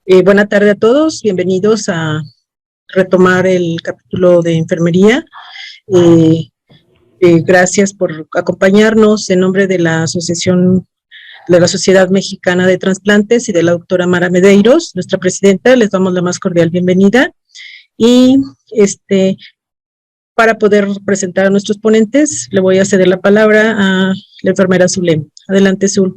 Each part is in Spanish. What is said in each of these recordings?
Buena tarde a todos, bienvenidos a retomar el capítulo de enfermería. Eh, Gracias por acompañarnos en nombre de la Asociación de la Sociedad Mexicana de Trasplantes y de la doctora Mara Medeiros, nuestra presidenta. Les damos la más cordial bienvenida. Y para poder presentar a nuestros ponentes, le voy a ceder la palabra a la enfermera Zulem. Adelante, Zul.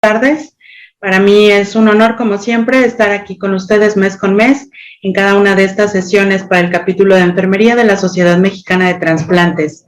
Buenas tardes. Para mí es un honor, como siempre, estar aquí con ustedes mes con mes en cada una de estas sesiones para el capítulo de enfermería de la Sociedad Mexicana de Trasplantes.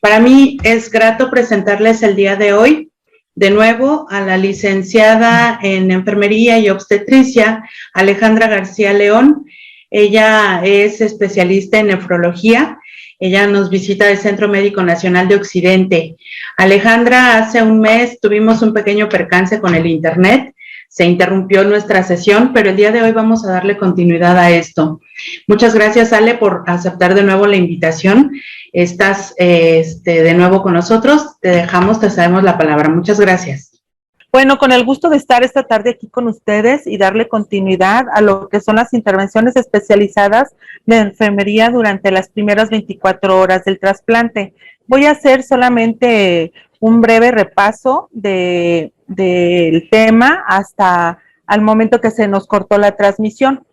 Para mí es grato presentarles el día de hoy de nuevo a la licenciada en enfermería y obstetricia Alejandra García León. Ella es especialista en nefrología. Ella nos visita del Centro Médico Nacional de Occidente. Alejandra, hace un mes tuvimos un pequeño percance con el internet, se interrumpió nuestra sesión, pero el día de hoy vamos a darle continuidad a esto. Muchas gracias, Ale, por aceptar de nuevo la invitación. Estás de nuevo con nosotros, te cedemos la palabra. Muchas gracias. Bueno, con el gusto de estar esta tarde aquí con ustedes y darle continuidad a lo que son las intervenciones especializadas de enfermería durante las primeras 24 horas del trasplante. Voy a hacer solamente un breve repaso del tema hasta al momento que se nos cortó la transmisión.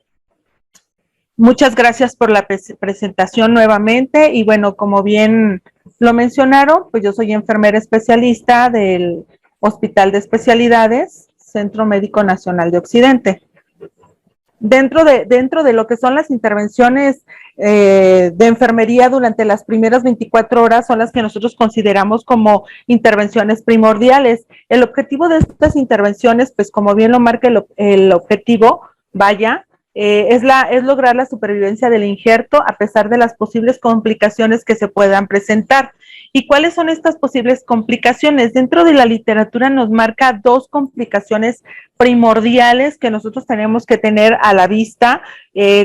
Muchas gracias por la presentación nuevamente y bueno, como bien lo mencionaron, pues yo soy enfermera especialista del Hospital de Especialidades, Centro Médico Nacional de Occidente. Dentro de lo que son las intervenciones de enfermería durante las primeras 24 horas son las que nosotros consideramos como intervenciones primordiales. El objetivo de estas intervenciones, pues como bien lo marca el objetivo, es lograr la supervivencia del injerto a pesar de las posibles complicaciones que se puedan presentar. ¿Y cuáles son estas posibles complicaciones? Dentro de la literatura nos marca dos complicaciones primordiales que nosotros tenemos que tener a la vista,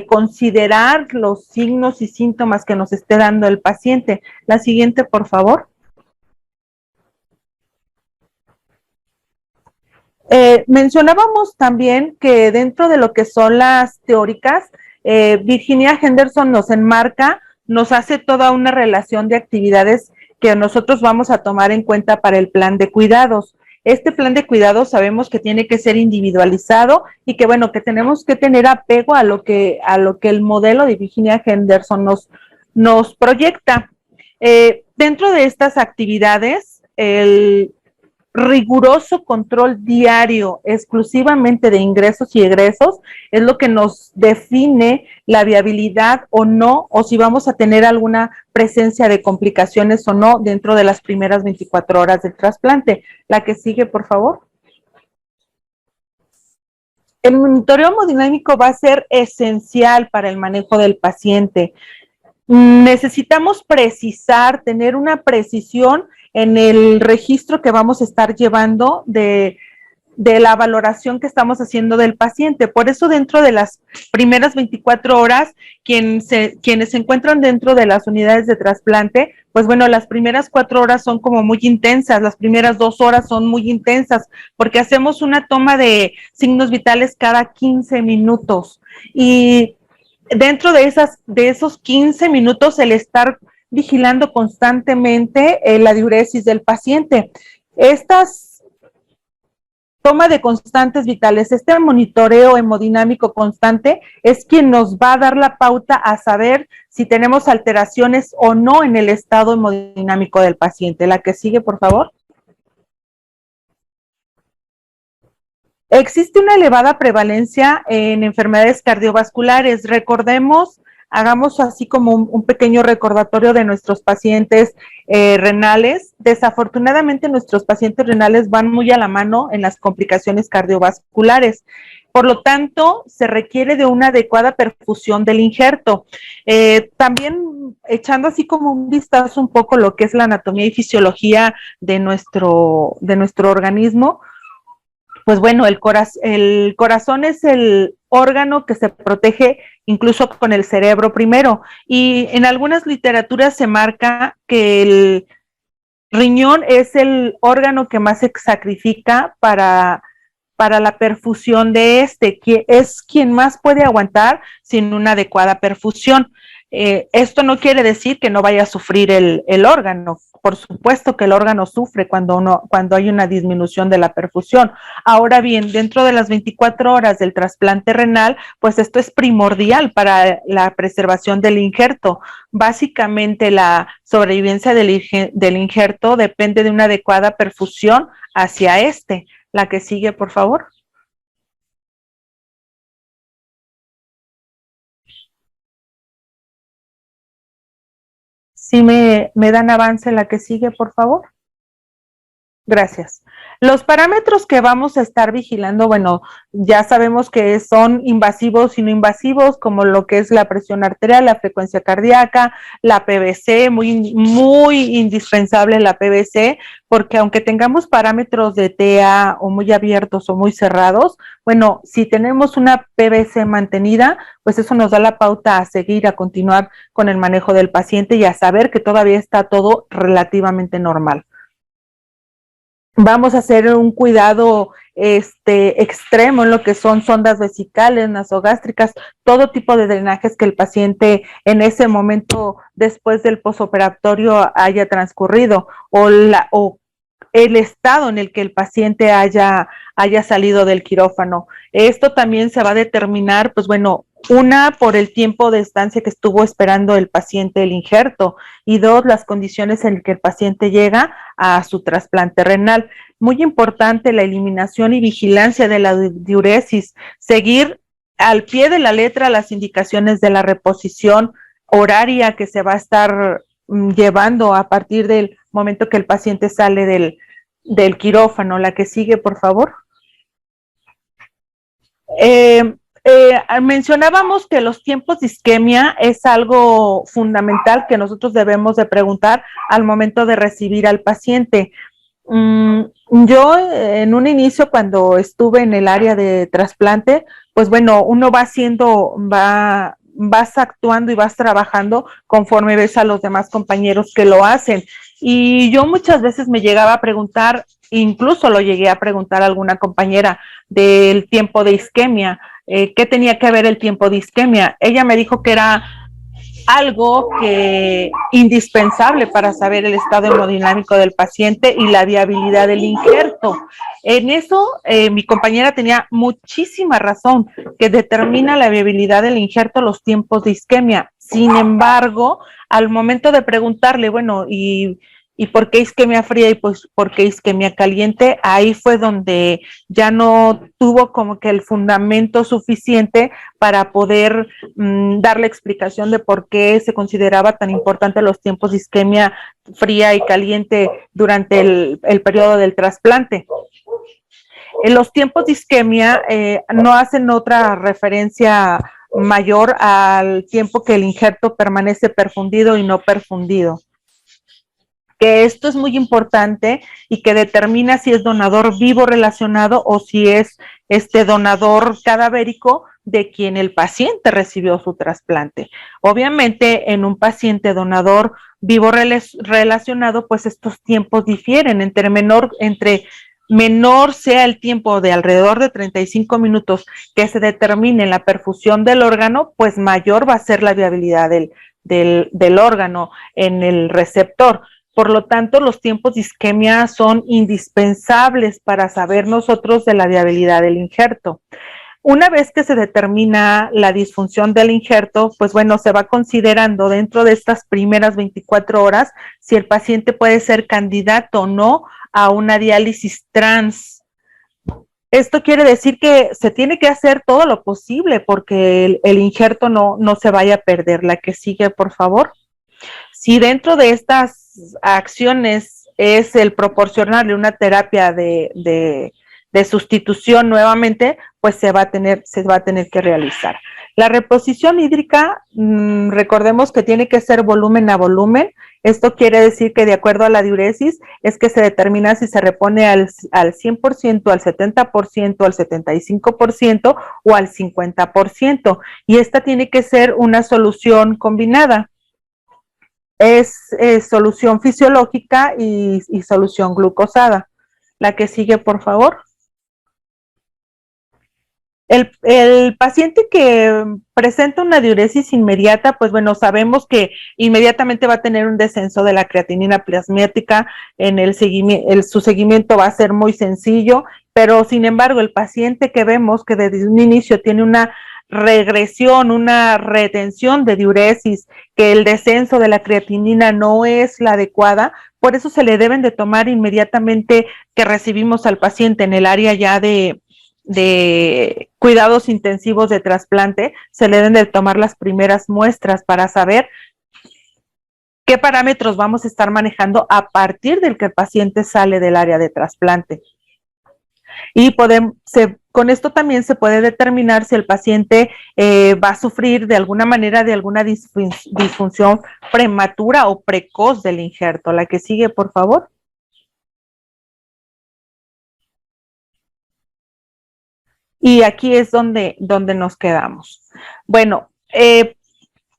considerar los signos y síntomas que nos esté dando el paciente. La siguiente, por favor. Mencionábamos también que dentro de lo que son las teóricas, Virginia Henderson nos enmarca, nos hace toda una relación de actividades que nosotros vamos a tomar en cuenta para el plan de cuidados. Este plan de cuidados sabemos que tiene que ser individualizado y que bueno, que tenemos que tener apego a lo que el modelo de Virginia Henderson nos proyecta. Dentro de estas actividades, el riguroso control diario exclusivamente de ingresos y egresos es lo que nos define la viabilidad o no, o si vamos a tener alguna presencia de complicaciones o no dentro de las primeras 24 horas del trasplante. La que sigue, por favor. El monitoreo hemodinámico va a ser esencial para el manejo del paciente. Necesitamos precisar, tener una precisión en el registro que vamos a estar llevando de la valoración que estamos haciendo del paciente. Por eso dentro de las primeras 24 horas, quienes se encuentran dentro de las unidades de trasplante, pues bueno, las primeras 4 horas son como muy intensas, las primeras 2 horas son muy intensas, porque hacemos una toma de signos vitales cada 15 minutos. Y dentro de esos 15 minutos, el estar vigilando constantemente la diuresis del paciente. Estas toma de constantes vitales, este monitoreo hemodinámico constante es quien nos va a dar la pauta a saber si tenemos alteraciones o no en el estado hemodinámico del paciente. La que sigue, por favor. Existe una elevada prevalencia en enfermedades cardiovasculares. Recordemos, hagamos así como un pequeño recordatorio de nuestros pacientes renales. Desafortunadamente, nuestros pacientes renales van muy a la mano en las complicaciones cardiovasculares. Por lo tanto, se requiere de una adecuada perfusión del injerto. También echando así como un vistazo un poco lo que es la anatomía y fisiología de nuestro organismo, pues bueno, el corazón es el órgano que se protege incluso con el cerebro primero. Y en algunas literaturas se marca que el riñón es el órgano que más se sacrifica para para la perfusión de que es quien más puede aguantar sin una adecuada perfusión. Esto no quiere decir que no vaya a sufrir el órgano. Por supuesto que el órgano sufre cuando hay una disminución de la perfusión. Ahora bien, dentro de las 24 horas del trasplante renal, pues esto es primordial para la preservación del injerto. Básicamente la sobrevivencia del injerto depende de una adecuada perfusión hacia La que sigue, por favor. Si me dan avance la que sigue, por favor. Gracias. Los parámetros que vamos a estar vigilando, bueno, ya sabemos que son invasivos y no invasivos, como lo que es la presión arterial, la frecuencia cardíaca, la PVC, muy indispensable la PVC, porque aunque tengamos parámetros de TA o muy abiertos o muy cerrados, bueno, si tenemos una PVC mantenida, pues eso nos da la pauta a seguir, a continuar con el manejo del paciente y a saber que todavía está todo relativamente normal. Vamos a hacer un cuidado extremo en lo que son sondas vesicales, nasogástricas, todo tipo de drenajes que el paciente en ese momento después del posoperatorio haya transcurrido o el estado en el que el paciente haya salido del quirófano. Esto también se va a determinar, pues bueno, una, por el tiempo de estancia que estuvo esperando el paciente el injerto, y dos, las condiciones en que el paciente llega a su trasplante renal. Muy importante la eliminación y vigilancia de la diuresis, seguir al pie de la letra las indicaciones de la reposición horaria que se va a estar llevando a partir del momento que el paciente sale del quirófano. La que sigue, por favor. Mencionábamos que los tiempos de isquemia es algo fundamental que nosotros debemos de preguntar al momento de recibir al paciente. Yo en un inicio, cuando estuve en el área de trasplante, pues bueno, uno vas actuando y vas trabajando conforme ves a los demás compañeros que lo hacen. Y yo muchas veces me llegaba a preguntar, incluso lo llegué a preguntar a alguna compañera del tiempo de isquemia, ¿qué tenía que ver el tiempo de isquemia? Ella me dijo que era algo indispensable para saber el estado hemodinámico del paciente y la viabilidad del injerto. En eso, mi compañera tenía muchísima razón, que determina la viabilidad del injerto los tiempos de isquemia. Sin embargo, al momento de preguntarle, bueno, ¿y por qué isquemia fría y pues por qué isquemia caliente? Ahí fue donde ya no tuvo como que el fundamento suficiente para poder dar la explicación de por qué se consideraba tan importante los tiempos de isquemia fría y caliente durante el periodo del trasplante. Los tiempos de isquemia no hacen otra referencia mayor al tiempo que el injerto permanece perfundido y no perfundido. Que esto es muy importante y que determina si es donador vivo relacionado o si es donador cadavérico de quien el paciente recibió su trasplante. Obviamente, en un paciente donador vivo relacionado, pues estos tiempos difieren. Entre menor sea el tiempo de alrededor de 35 minutos que se determine la perfusión del órgano, pues mayor va a ser la viabilidad del órgano en el receptor. Por lo tanto, los tiempos de isquemia son indispensables para saber nosotros de la viabilidad del injerto. Una vez que se determina la disfunción del injerto, pues bueno, se va considerando dentro de estas primeras 24 horas si el paciente puede ser candidato o no a una diálisis trans. Esto quiere decir que se tiene que hacer todo lo posible porque el injerto no se vaya a perder. La que sigue, por favor. Si dentro de estas acciones es el proporcionarle una terapia de sustitución nuevamente, pues se va a tener que realizar. La reposición hídrica, recordemos que tiene que ser volumen a volumen. Esto quiere decir que de acuerdo a la diuresis es que se determina si se repone al 100%, al 70%, al 75% o al 50%. Y esta tiene que ser una solución combinada. Es solución fisiológica y solución glucosada. La que sigue, por favor. El paciente que presenta una diuresis inmediata, pues bueno, sabemos que inmediatamente va a tener un descenso de la creatinina plasmática, su seguimiento va a ser muy sencillo, pero sin embargo el paciente que vemos que desde un inicio tiene una regresión, una retención de diuresis, que el descenso de la creatinina no es la adecuada, por eso se le deben de tomar inmediatamente que recibimos al paciente en el área ya de cuidados intensivos de trasplante, se le deben de tomar las primeras muestras para saber qué parámetros vamos a estar manejando a partir del que el paciente sale del área de trasplante. Y con esto también se puede determinar si el paciente va a sufrir de alguna manera de alguna disfunción prematura o precoz del injerto. La que sigue, por favor. Y aquí es donde nos quedamos. Bueno,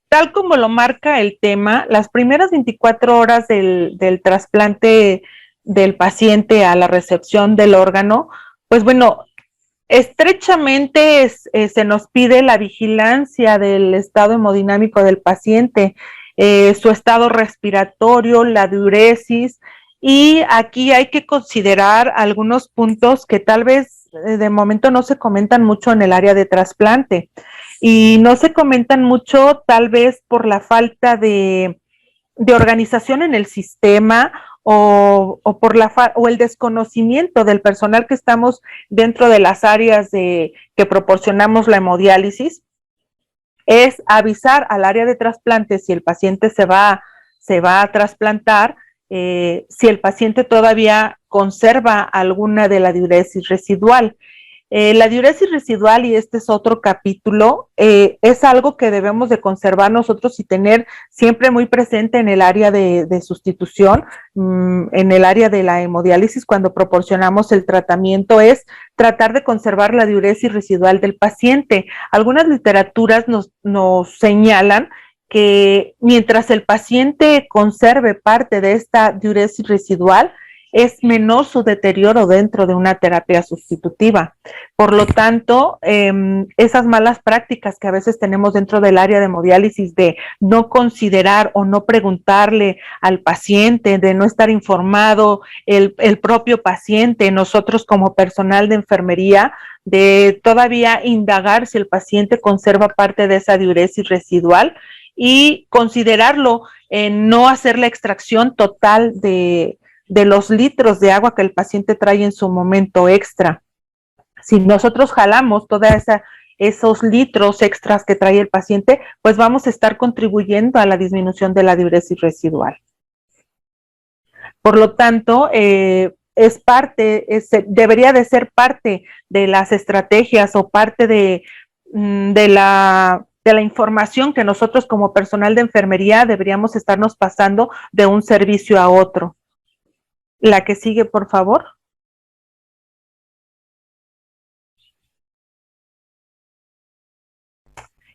tal como lo marca el tema, las primeras 24 horas del trasplante del paciente a la recepción del órgano, pues bueno, estrechamente se nos pide la vigilancia del estado hemodinámico del paciente, su estado respiratorio, la diuresis, y aquí hay que considerar algunos puntos que tal vez de momento no se comentan mucho en el área de trasplante, y no se comentan mucho tal vez por la falta de organización en el sistema o el desconocimiento del personal que estamos dentro de las áreas que proporcionamos la hemodiálisis, es avisar al área de trasplante si el paciente se va a trasplantar, si el paciente todavía conserva alguna de la diuresis residual. La diuresis residual, y este es otro capítulo, es algo que debemos de conservar nosotros y tener siempre muy presente en el área de sustitución, en el área de la hemodiálisis, cuando proporcionamos el tratamiento, es tratar de conservar la diuresis residual del paciente. Algunas literaturas nos señalan que mientras el paciente conserve parte de esta diuresis residual, es menor su deterioro dentro de una terapia sustitutiva. Por lo tanto, esas malas prácticas que a veces tenemos dentro del área de hemodiálisis de no considerar o no preguntarle al paciente, de no estar informado el propio paciente, nosotros como personal de enfermería, de todavía indagar si el paciente conserva parte de esa diuresis residual y considerarlo en no hacer la extracción total de los litros de agua que el paciente trae en su momento extra. Si nosotros jalamos esos litros extras que trae el paciente, pues vamos a estar contribuyendo a la disminución de la diuresis residual. Por lo tanto, debería de ser parte de las estrategias o parte de la información que nosotros como personal de enfermería deberíamos estarnos pasando de un servicio a otro. La que sigue, por favor.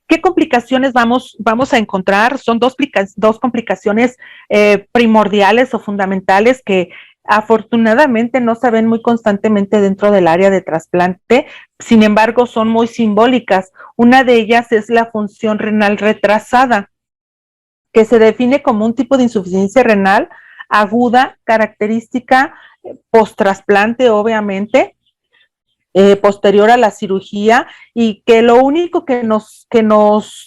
¿Qué complicaciones vamos a encontrar? Son dos complicaciones primordiales o fundamentales que afortunadamente no se ven muy constantemente dentro del área de trasplante, sin embargo son muy simbólicas. Una de ellas es la función renal retrasada, que se define como un tipo de insuficiencia renal aguda, característica post-trasplante, obviamente, posterior a la cirugía, y que lo único que nos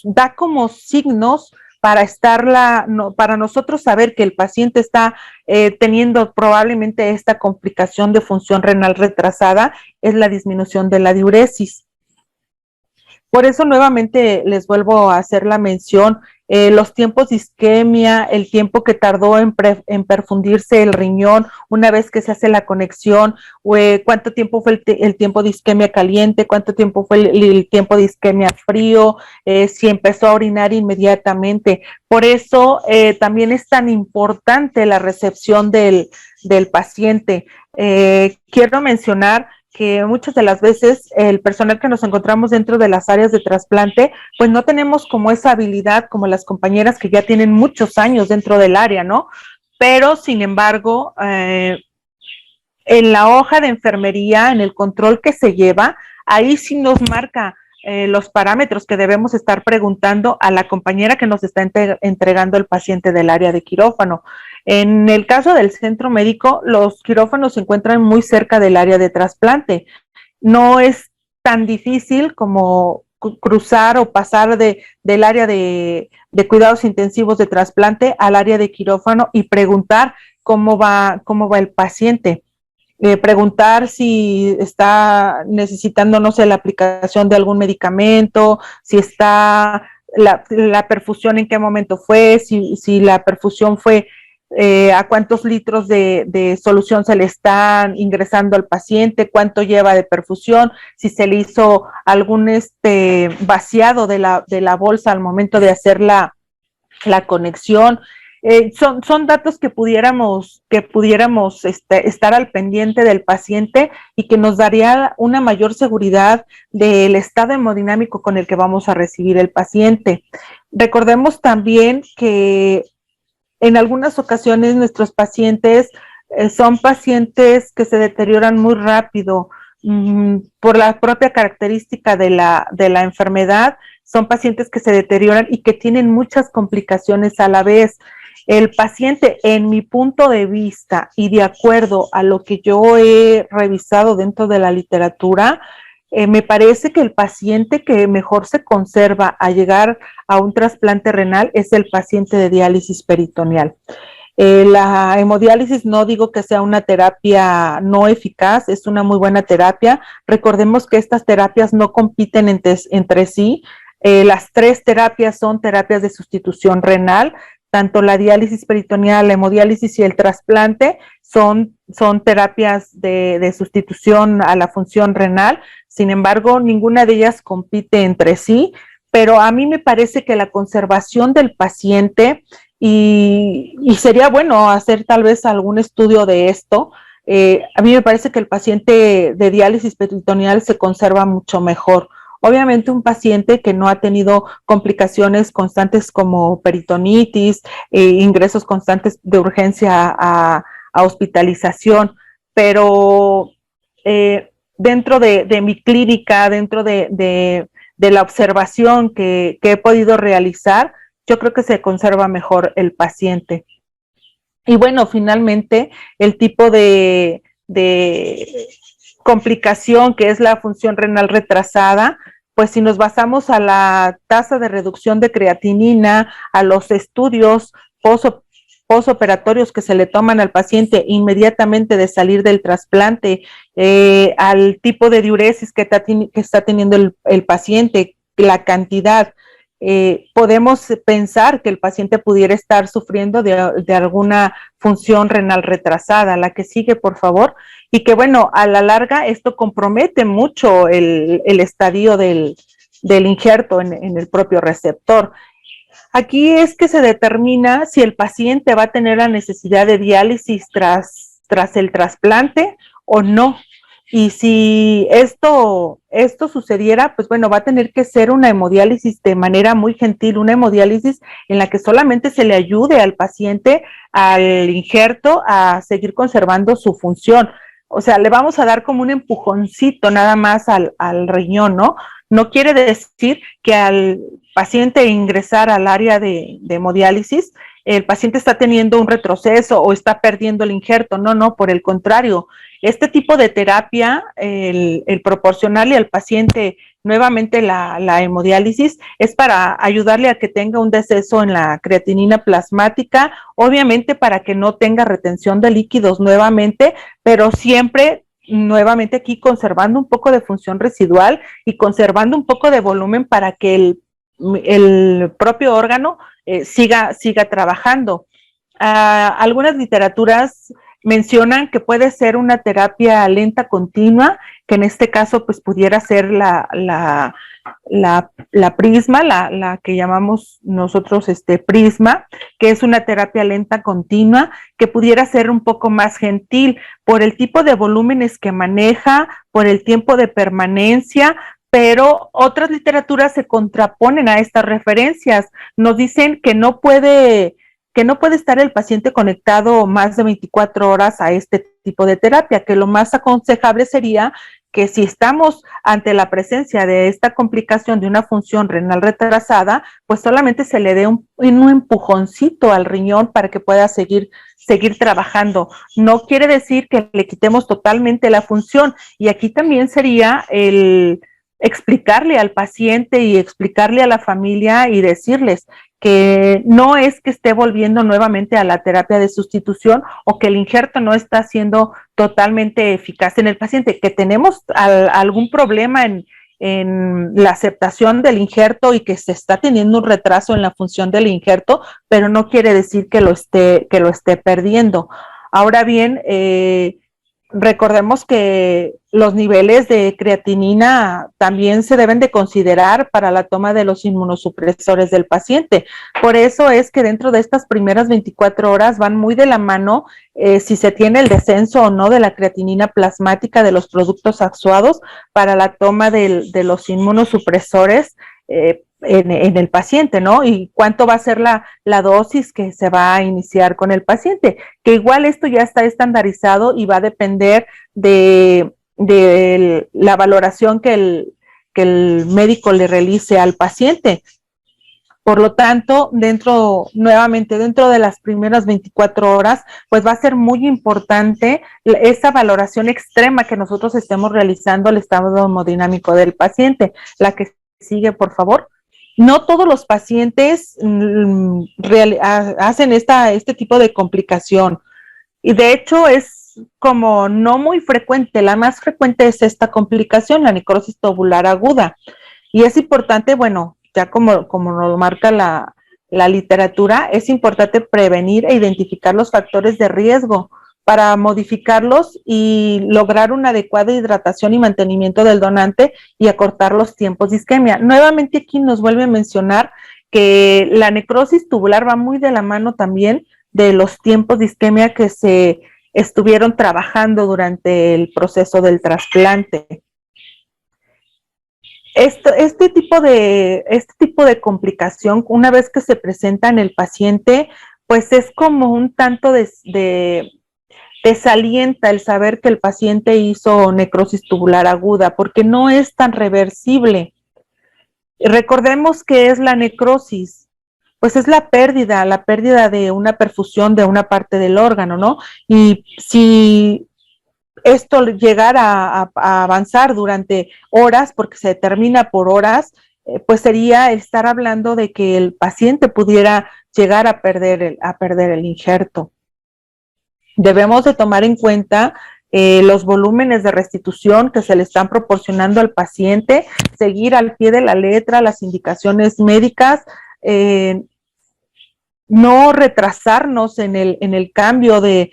da como signos para nosotros saber que el paciente está teniendo probablemente esta complicación de función renal retrasada es la disminución de la diuresis. Por eso nuevamente les vuelvo a hacer la mención, los tiempos de isquemia, el tiempo que tardó en perfundirse el riñón una vez que se hace la conexión, cuánto tiempo fue el tiempo de isquemia caliente, cuánto tiempo fue el tiempo de isquemia frío, si empezó a orinar inmediatamente. Por eso también es tan importante la recepción del paciente. Quiero mencionar que muchas de las veces el personal que nos encontramos dentro de las áreas de trasplante, pues no tenemos como esa habilidad como las compañeras que ya tienen muchos años dentro del área, ¿no? Pero, sin embargo, en la hoja de enfermería, en el control que se lleva, ahí sí nos marca los parámetros que debemos estar preguntando a la compañera que nos está entregando el paciente del área de quirófano. En el caso del centro médico, los quirófanos se encuentran muy cerca del área de trasplante. No es tan difícil como cruzar o pasar del área de cuidados intensivos de trasplante al área de quirófano y preguntar cómo va el paciente. Preguntar si está necesitando, no sé, la aplicación de algún medicamento, si está la perfusión en qué momento fue, si la perfusión fue a cuántos litros de solución se le están ingresando al paciente, cuánto lleva de perfusión, si se le hizo algún vaciado de la bolsa al momento de hacer la conexión. Son datos que pudiéramos estar al pendiente del paciente y que nos daría una mayor seguridad del estado hemodinámico con el que vamos a recibir el paciente. Recordemos también que en algunas ocasiones nuestros pacientes son pacientes que se deterioran muy rápido por la propia característica de la enfermedad. Son pacientes que se deterioran y que tienen muchas complicaciones a la vez. El paciente, en mi punto de vista y de acuerdo a lo que yo he revisado dentro de la literatura, me parece que el paciente que mejor se conserva a llegar a un trasplante renal es el paciente de diálisis peritoneal. La hemodiálisis no digo que sea una terapia no eficaz, es una muy buena terapia. Recordemos que estas terapias no compiten entre sí. Las tres terapias son terapias de sustitución renal. Tanto la diálisis peritoneal, la hemodiálisis y el trasplante son terapias de sustitución a la función renal. Sin embargo, ninguna de ellas compite entre sí, pero a mí me parece que la conservación del paciente, y sería bueno hacer tal vez algún estudio de esto, a mí me parece que el paciente de diálisis peritoneal se conserva mucho mejor. Obviamente un paciente que no ha tenido complicaciones constantes como peritonitis, ingresos constantes de urgencia a hospitalización, pero dentro de mi clínica, dentro de la observación que he podido realizar, yo creo que se conserva mejor el paciente. Y bueno, finalmente, el tipo de complicación que es la función renal retrasada, pues si nos basamos a la tasa de reducción de creatinina, a los estudios posoperatorios que se le toman al paciente inmediatamente de salir del trasplante, al tipo de diuresis que está teniendo el paciente, la cantidad, podemos pensar que el paciente pudiera estar sufriendo de alguna función renal retrasada. La que sigue, por favor. Y que bueno, a la larga esto compromete mucho el estadio del injerto en el propio receptor. Aquí es que se determina si el paciente va a tener la necesidad de diálisis tras el trasplante o no. Y si esto sucediera, pues bueno, va a tener que ser una hemodiálisis de manera muy gentil, una hemodiálisis en la que solamente se le ayude al paciente, al injerto, a seguir conservando su función. O sea, le vamos a dar como un empujoncito nada más al riñón, ¿no? No quiere decir que al paciente ingresar al área de hemodiálisis, el paciente está teniendo un retroceso o está perdiendo el injerto. No, por el contrario. Este tipo de terapia, el proporcionarle al paciente nuevamente la hemodiálisis, es para ayudarle a que tenga un deceso en la creatinina plasmática, obviamente para que no tenga retención de líquidos nuevamente, pero siempre nuevamente aquí conservando un poco de función residual y conservando un poco de volumen para que el propio órgano siga trabajando. Algunas literaturas mencionan que puede ser una terapia lenta continua, que en este caso pues pudiera ser la prisma, la que llamamos nosotros prisma, que es una terapia lenta continua, que pudiera ser un poco más gentil por el tipo de volúmenes que maneja, por el tiempo de permanencia, pero otras literaturas se contraponen a estas referencias. Nos dicen que no puede estar el paciente conectado más de 24 horas a este tipo de terapia, que lo más aconsejable sería que si estamos ante la presencia de esta complicación de una función renal retrasada, pues solamente se le dé un empujoncito al riñón para que pueda seguir trabajando. No quiere decir que le quitemos totalmente la función, y aquí también sería el explicarle al paciente y explicarle a la familia y decirles que no es que esté volviendo nuevamente a la terapia de sustitución o que el injerto no está siendo totalmente eficaz en el paciente, que tenemos algún problema en la aceptación del injerto y que se está teniendo un retraso en la función del injerto, pero no quiere decir que lo esté perdiendo. Ahora bien, recordemos que los niveles de creatinina también se deben de considerar para la toma de los inmunosupresores del paciente. Por eso es que dentro de estas primeras 24 horas van muy de la mano si se tiene el descenso o no de la creatinina plasmática de los productos actuados para la toma de los inmunosupresores en el paciente, ¿no? Y cuánto va a ser la dosis que se va a iniciar con el paciente, que igual esto ya está estandarizado y va a depender de la valoración que el médico le realice al paciente. Por lo tanto, dentro de las primeras 24 horas, pues va a ser muy importante esa valoración extrema que nosotros estemos realizando al estado hemodinámico del paciente. La que sigue, por favor. No todos los pacientes hacen este tipo de complicación, y de hecho es como no muy frecuente. La más frecuente es esta complicación, la necrosis tubular aguda, y es importante, bueno, ya como nos lo marca la literatura, es importante prevenir e identificar los factores de riesgo para modificarlos y lograr una adecuada hidratación y mantenimiento del donante y acortar los tiempos de isquemia. Nuevamente aquí nos vuelve a mencionar que la necrosis tubular va muy de la mano también de los tiempos de isquemia que se estuvieron trabajando durante el proceso del trasplante. Este tipo de complicación, una vez que se presenta en el paciente, pues es como un tanto desalienta el saber que el paciente hizo necrosis tubular aguda, porque no es tan reversible. Recordemos que es la necrosis, pues es la pérdida de una perfusión de una parte del órgano, ¿no? Y si esto llegara a avanzar durante horas, porque se determina por horas, pues sería estar hablando de que el paciente pudiera llegar a perder el injerto. Debemos de tomar en cuenta los volúmenes de restitución que se le están proporcionando al paciente, seguir al pie de la letra las indicaciones médicas, no retrasarnos en el cambio de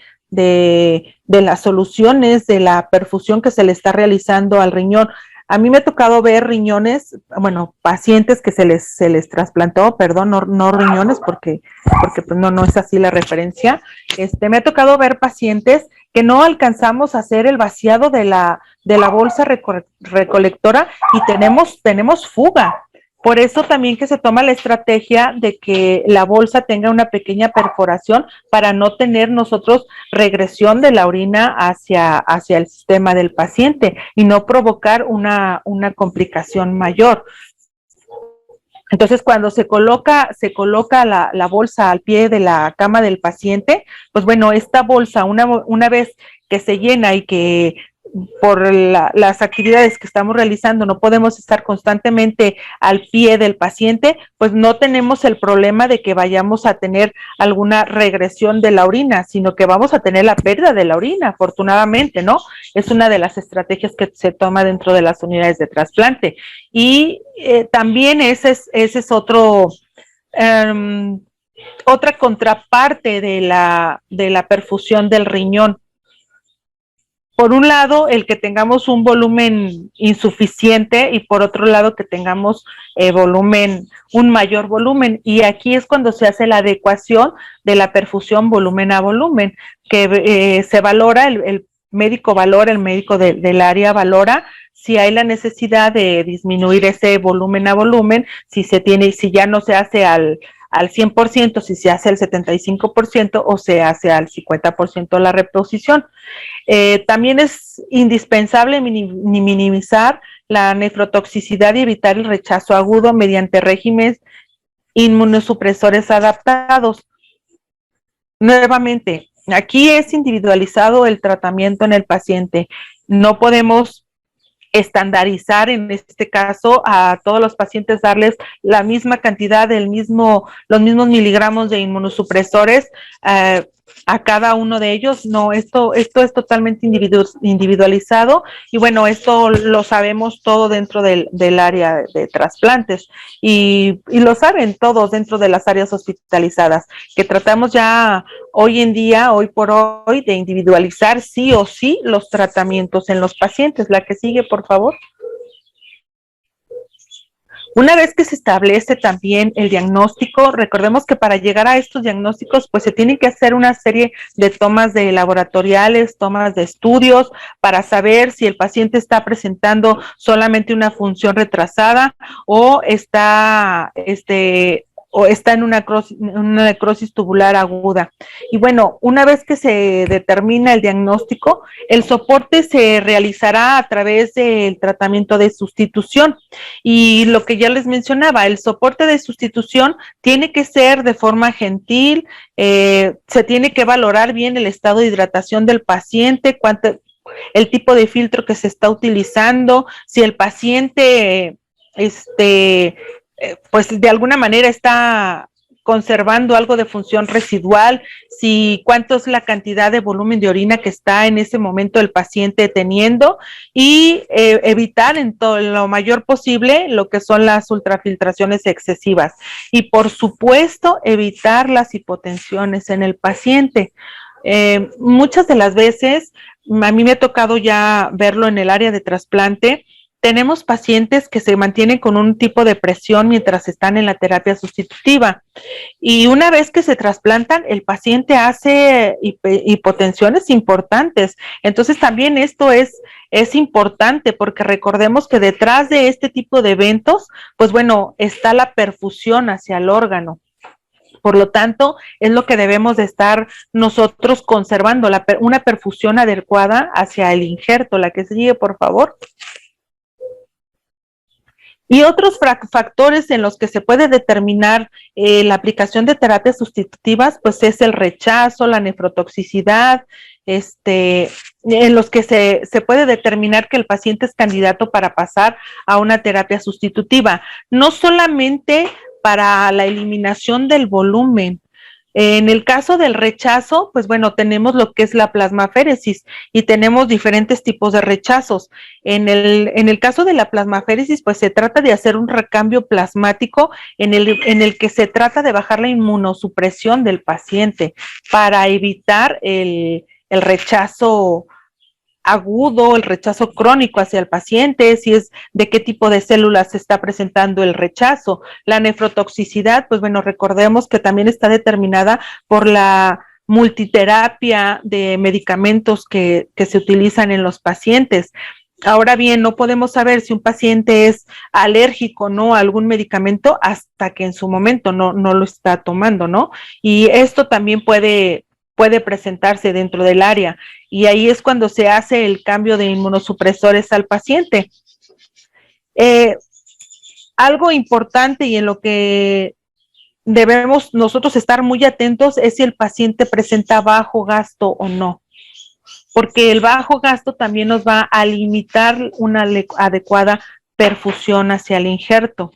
las soluciones de la perfusión que se le está realizando al riñón. A mí me ha tocado ver pacientes que se les trasplantó, perdón, no riñones, porque pues no es así la referencia. Me ha tocado ver pacientes que no alcanzamos a hacer el vaciado de la bolsa recolectora y tenemos fuga. Por eso también que se toma la estrategia de que la bolsa tenga una pequeña perforación para no tener nosotros regresión de la orina hacia el sistema del paciente y no provocar una complicación mayor. Entonces, cuando se coloca la bolsa al pie de la cama del paciente, pues bueno, esta bolsa, una vez que se llena y que por las actividades que estamos realizando no podemos estar constantemente al pie del paciente, pues no tenemos el problema de que vayamos a tener alguna regresión de la orina, sino que vamos a tener la pérdida de la orina, afortunadamente, ¿no? Es una de las estrategias que se toma dentro de las unidades de trasplante. Y también ese es otra contraparte de la perfusión del riñón. Por un lado, el que tengamos un volumen insuficiente y por otro lado que tengamos un mayor volumen. Y aquí es cuando se hace la adecuación de la perfusión volumen a volumen, que se valora, el médico del área valora si hay la necesidad de disminuir ese volumen a volumen, si ya no se hace al al 100%, si se hace al 75% o se hace al 50% la reposición. También es indispensable minimizar la nefrotoxicidad y evitar el rechazo agudo mediante regímenes inmunosupresores adaptados. Nuevamente, aquí es individualizado el tratamiento en el paciente. No podemos estandarizar en este caso a todos los pacientes, darles la misma cantidad, los mismos miligramos de inmunosupresores a cada uno de ellos. No, esto es totalmente individualizado y bueno, esto lo sabemos todo dentro del área de trasplantes y lo saben todos dentro de las áreas hospitalizadas, que tratamos ya hoy en día, hoy por hoy, de individualizar sí o sí los tratamientos en los pacientes. La que sigue, por favor. Una vez que se establece también el diagnóstico, recordemos que para llegar a estos diagnósticos, pues se tiene que hacer una serie de tomas de laboratoriales, tomas de estudios, para saber si el paciente está presentando solamente una función retrasada o está en una necrosis tubular aguda. Y bueno, una vez que se determina el diagnóstico, el soporte se realizará a través del tratamiento de sustitución. Y lo que ya les mencionaba, el soporte de sustitución tiene que ser de forma gentil, se tiene que valorar bien el estado de hidratación del paciente, el tipo de filtro que se está utilizando, si el paciente pues de alguna manera está conservando algo de función residual, cuánto es la cantidad de volumen de orina que está en ese momento el paciente teniendo y evitar en lo mayor posible lo que son las ultrafiltraciones excesivas y por supuesto evitar las hipotensiones en el paciente. Muchas de las veces, a mí me ha tocado ya verlo en el área de trasplante, tenemos pacientes que se mantienen con un tipo de presión mientras están en la terapia sustitutiva y una vez que se trasplantan el paciente hace hipotensiones importantes. Entonces también esto es importante porque recordemos que detrás de este tipo de eventos, pues bueno, está la perfusión hacia el órgano. Por lo tanto, es lo que debemos de estar nosotros conservando, una perfusión adecuada hacia el injerto. La que sigue, por favor. Y otros factores en los que se puede determinar la aplicación de terapias sustitutivas, pues es el rechazo, la nefrotoxicidad, en los que se puede determinar que el paciente es candidato para pasar a una terapia sustitutiva. No solamente para la eliminación del volumen. En el caso del rechazo, pues bueno, tenemos lo que es la plasmaféresis y tenemos diferentes tipos de rechazos. En el caso de la plasmaféresis, pues se trata de hacer un recambio plasmático en el que se trata de bajar la inmunosupresión del paciente para evitar el rechazo agudo, el rechazo crónico hacia el paciente, si es de qué tipo de células se está presentando el rechazo. La nefrotoxicidad, pues bueno, recordemos que también está determinada por la multiterapia de medicamentos que se utilizan en los pacientes. Ahora bien, no podemos saber si un paciente es alérgico, ¿no?, a algún medicamento hasta que en su momento no lo está tomando, ¿no? Y esto también puede presentarse dentro del área y ahí es cuando se hace el cambio de inmunosupresores al paciente. Algo importante y en lo que debemos nosotros estar muy atentos es si el paciente presenta bajo gasto o no, porque el bajo gasto también nos va a limitar una adecuada perfusión hacia el injerto.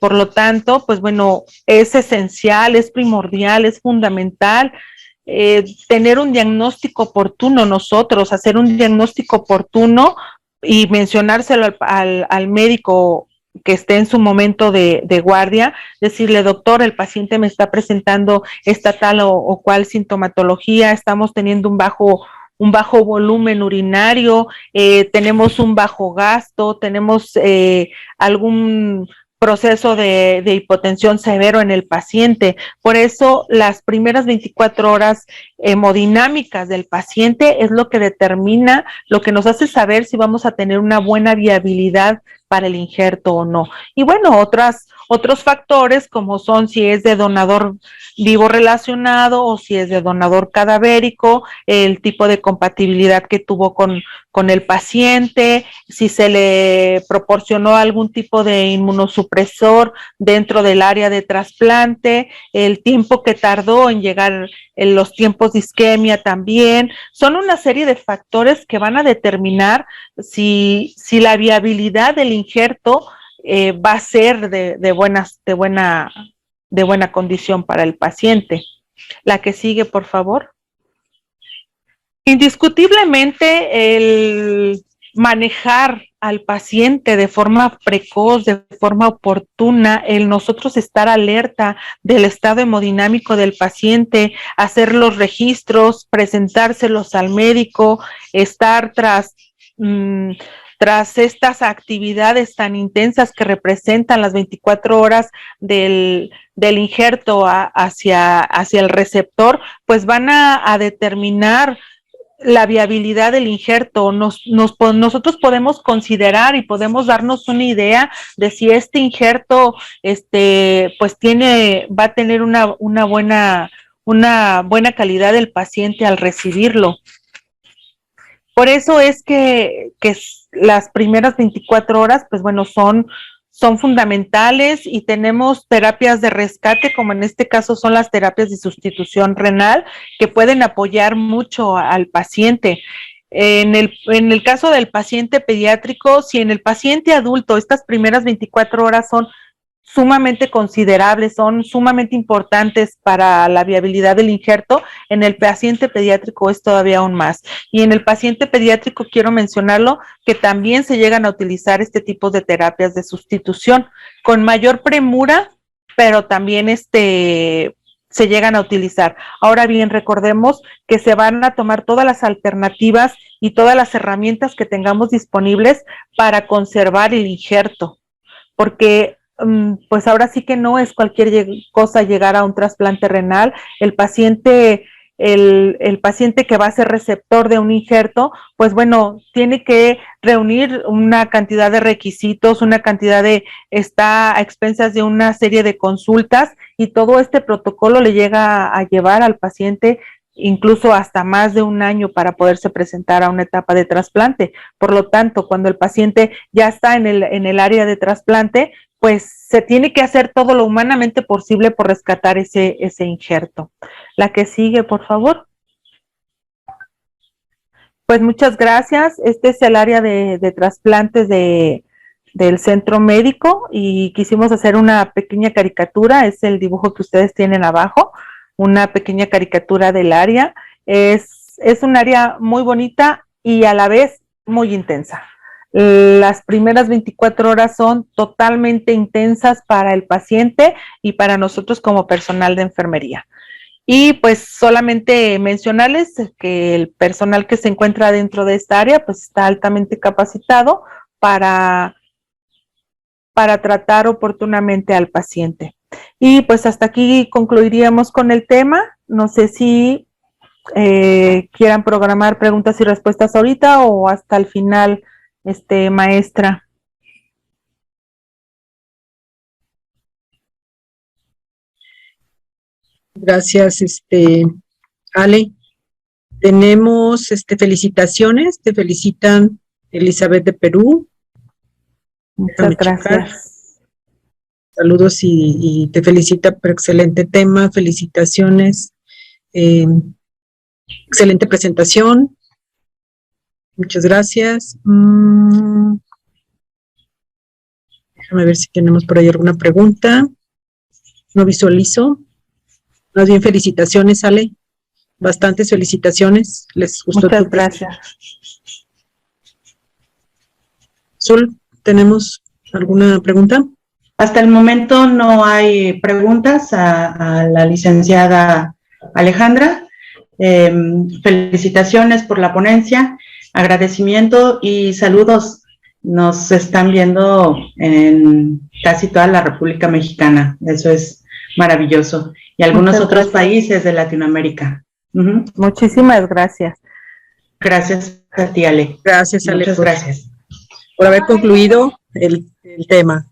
Por lo tanto, pues bueno, es esencial, es primordial, es fundamental tener un diagnóstico oportuno nosotros, hacer un diagnóstico oportuno y mencionárselo al médico que esté en su momento de guardia, decirle, doctor, el paciente me está presentando esta tal o cual sintomatología, estamos teniendo un bajo volumen urinario, tenemos un bajo gasto, tenemos algún proceso de hipotensión severo en el paciente. Por eso las primeras 24 horas hemodinámicas del paciente es lo que determina, lo que nos hace saber si vamos a tener una buena viabilidad para el injerto o no. Y bueno, otros factores como son si es de donador vivo relacionado o si es de donador cadavérico, el tipo de compatibilidad que tuvo con el paciente, si se le proporcionó algún tipo de inmunosupresor dentro del área de trasplante, el tiempo que tardó en llegar, en los tiempos de isquemia también, son una serie de factores que van a determinar si la viabilidad del injerto va a ser de buena condición para el paciente. La que sigue, por favor. Indiscutiblemente, el manejar al paciente de forma precoz, de forma oportuna, el nosotros estar alerta del estado hemodinámico del paciente, hacer los registros, presentárselos al médico, estar tras estas actividades tan intensas que representan las 24 horas del injerto hacia el receptor, pues van a determinar la viabilidad del injerto. Nosotros podemos considerar y podemos darnos una idea de si este injerto pues va a tener una buena calidad del paciente al recibirlo. Por eso es que las primeras 24 horas, pues bueno, son fundamentales, y tenemos terapias de rescate, como en este caso son las terapias de sustitución renal, que pueden apoyar mucho al paciente. En el caso del paciente pediátrico, si en el paciente adulto estas primeras 24 horas son sumamente considerables, son sumamente importantes para la viabilidad del injerto, en el paciente pediátrico es todavía aún más. Y en el paciente pediátrico quiero mencionarlo, que también se llegan a utilizar este tipo de terapias de sustitución con mayor premura, pero también se llegan a utilizar. Ahora bien, recordemos que se van a tomar todas las alternativas y todas las herramientas que tengamos disponibles para conservar el injerto, porque pues ahora sí que no es cualquier cosa llegar a un trasplante renal. El paciente que va a ser receptor de un injerto, pues bueno, tiene que reunir una cantidad de requisitos, está a expensas de una serie de consultas, y todo este protocolo le llega a llevar al paciente incluso hasta más de un año para poderse presentar a una etapa de trasplante. Por lo tanto, cuando el paciente ya está en el área de trasplante, pues se tiene que hacer todo lo humanamente posible por rescatar ese injerto. La que sigue, por favor. Pues muchas gracias. Este es el área de trasplantes del centro médico, y quisimos hacer una pequeña caricatura. Es el dibujo que ustedes tienen abajo, una pequeña caricatura del área. Es un área muy bonita y a la vez muy intensa. Las primeras 24 horas son totalmente intensas para el paciente y para nosotros como personal de enfermería. Y pues solamente mencionarles que el personal que se encuentra dentro de esta área pues está altamente capacitado para tratar oportunamente al paciente. Y pues hasta aquí concluiríamos con el tema. No sé si quieran programar preguntas y respuestas ahorita o hasta el final, maestra. Gracias, Ale. Tenemos felicitaciones, te felicitan Elizabeth de Perú. Muchas gracias. Saludos y te felicita por excelente tema, felicitaciones. Excelente presentación. Muchas gracias. Déjame ver si tenemos por ahí alguna pregunta. No visualizo. Más bien felicitaciones, Ale. Bastantes felicitaciones. ¿Les gustó? Muchas gracias. Sol, ¿tenemos alguna pregunta? Hasta el momento no hay preguntas a la licenciada Alejandra. Felicitaciones por la ponencia, agradecimiento y saludos. Nos están viendo en casi toda la República Mexicana. Eso es maravilloso. Y algunos otros países de Latinoamérica. Muchísimas gracias. Gracias a ti, Ale. Gracias, Ale. Muchas gracias. Por haber concluido el tema.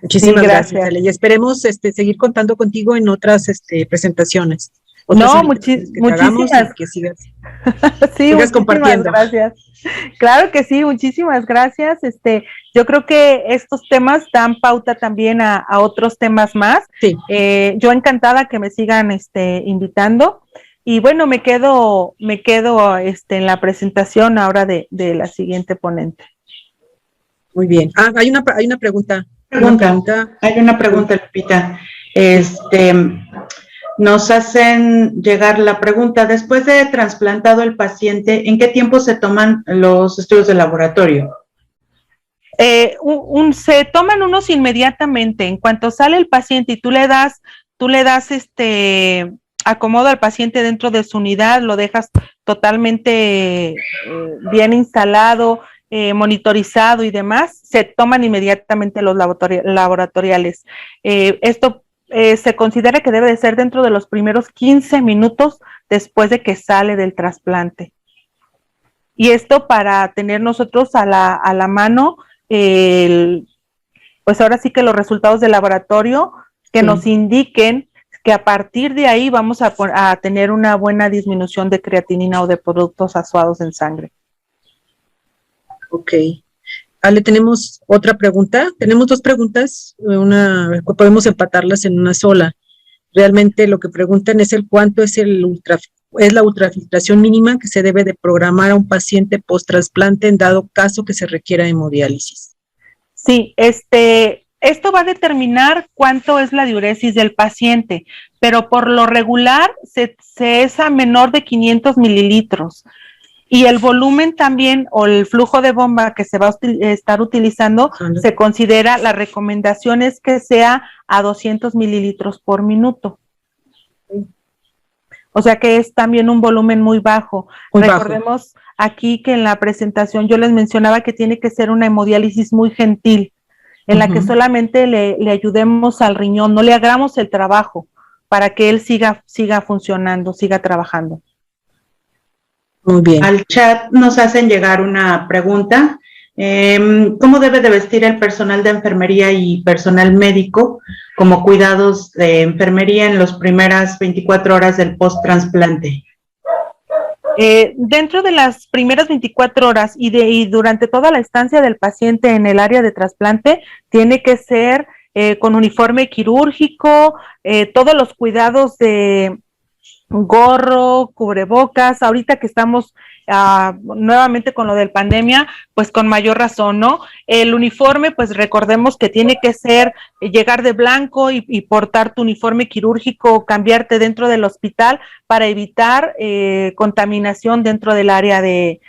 Muchísimas Sí, gracias, gracias. Ale, y esperemos seguir contando contigo en otras presentaciones, otras No, invitaciones que te hagamos muchísimas, y que sigas, sí, sigas muchísimas compartiendo. gracias. Claro que sí, muchísimas gracias. Yo creo que estos temas dan pauta también a otros temas más. Sí, Yo encantada que me sigan invitando. Y bueno, me quedo en la presentación ahora de la siguiente ponente. muy bien. Hay una pregunta. Hay una pregunta, Lupita. Sí. Nos hacen llegar la pregunta, después de trasplantado el paciente, ¿en qué tiempo se toman los estudios de laboratorio? Se toman unos inmediatamente. En cuanto sale el paciente y tú le das acomodo al paciente dentro de su unidad, lo dejas totalmente bien instalado, monitorizado y demás, se toman inmediatamente los laboratoriales. Esto se considera que debe de ser dentro de los primeros 15 minutos después de que sale del trasplante. Y esto para tener nosotros a la mano, pues ahora sí que los resultados del laboratorio que Sí. nos indiquen que a partir de ahí vamos a tener una buena disminución de creatinina o de productos asuados en sangre. Ok. Ale, tenemos otra pregunta. Tenemos dos preguntas, podemos empatarlas en una sola. Realmente lo que preguntan es cuánto es la ultrafiltración mínima que se debe de programar a un paciente post-trasplante en dado caso que se requiera hemodiálisis. Sí, esto va a determinar cuánto es la diuresis del paciente, pero por lo regular se es a menor de 500 mililitros. Y el volumen también o el flujo de bomba que se va a estar utilizando se considera, la recomendación es que sea a 200 mililitros por minuto. O sea que es también un volumen muy bajo. Recordemos aquí que en la presentación yo les mencionaba que tiene que ser una hemodiálisis muy gentil, en la que solamente le ayudemos al riñón, no le hagamos el trabajo para que él siga funcionando, siga trabajando. Muy bien. Al chat nos hacen llegar una pregunta. ¿Cómo debe de vestir el personal de enfermería y personal médico como cuidados de enfermería en las primeras 24 horas del post-trasplante? Dentro de las primeras 24 horas y durante toda la estancia del paciente en el área de trasplante, tiene que ser con uniforme quirúrgico, todos los cuidados de gorro, cubrebocas, ahorita que estamos nuevamente con lo del pandemia, pues con mayor razón, ¿no? El uniforme, pues recordemos que tiene que ser llegar de blanco y portar tu uniforme quirúrgico, cambiarte dentro del hospital para evitar contaminación dentro del área de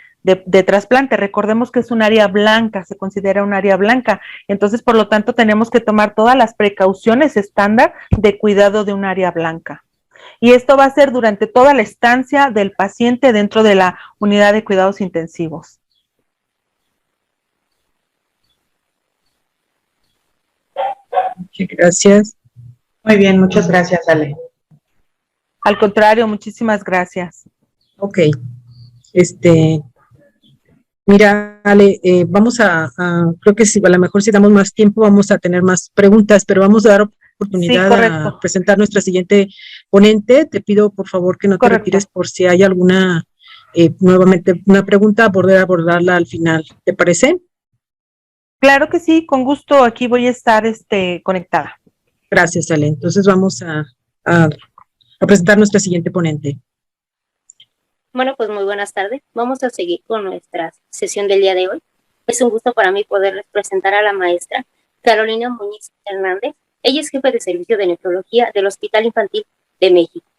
trasplante. Recordemos que es un área blanca, se considera un área blanca, entonces por lo tanto tenemos que tomar todas las precauciones estándar de cuidado de un área blanca. Y esto va a ser durante toda la estancia del paciente dentro de la unidad de cuidados intensivos. Muchas gracias. Muy bien, muchas gracias, Ale. Al contrario, muchísimas gracias. Ok. Mira, Ale, vamos creo que si a lo mejor si damos más tiempo vamos a tener más preguntas, pero vamos a dar oportunidad a presentar nuestra siguiente ponente. Te pido por favor que no te retires por si hay alguna, nuevamente una pregunta, abordarla al final. ¿Te parece? Claro que sí, con gusto aquí voy a estar conectada. Gracias, Ale. Entonces vamos a presentar nuestra siguiente ponente. Bueno, pues muy buenas tardes. Vamos a seguir con nuestra sesión del día de hoy. Es un gusto para mí poderles presentar a la maestra Carolina Muñiz Hernández. Ella es jefe de servicio de nefrología del Hospital Infantil de México,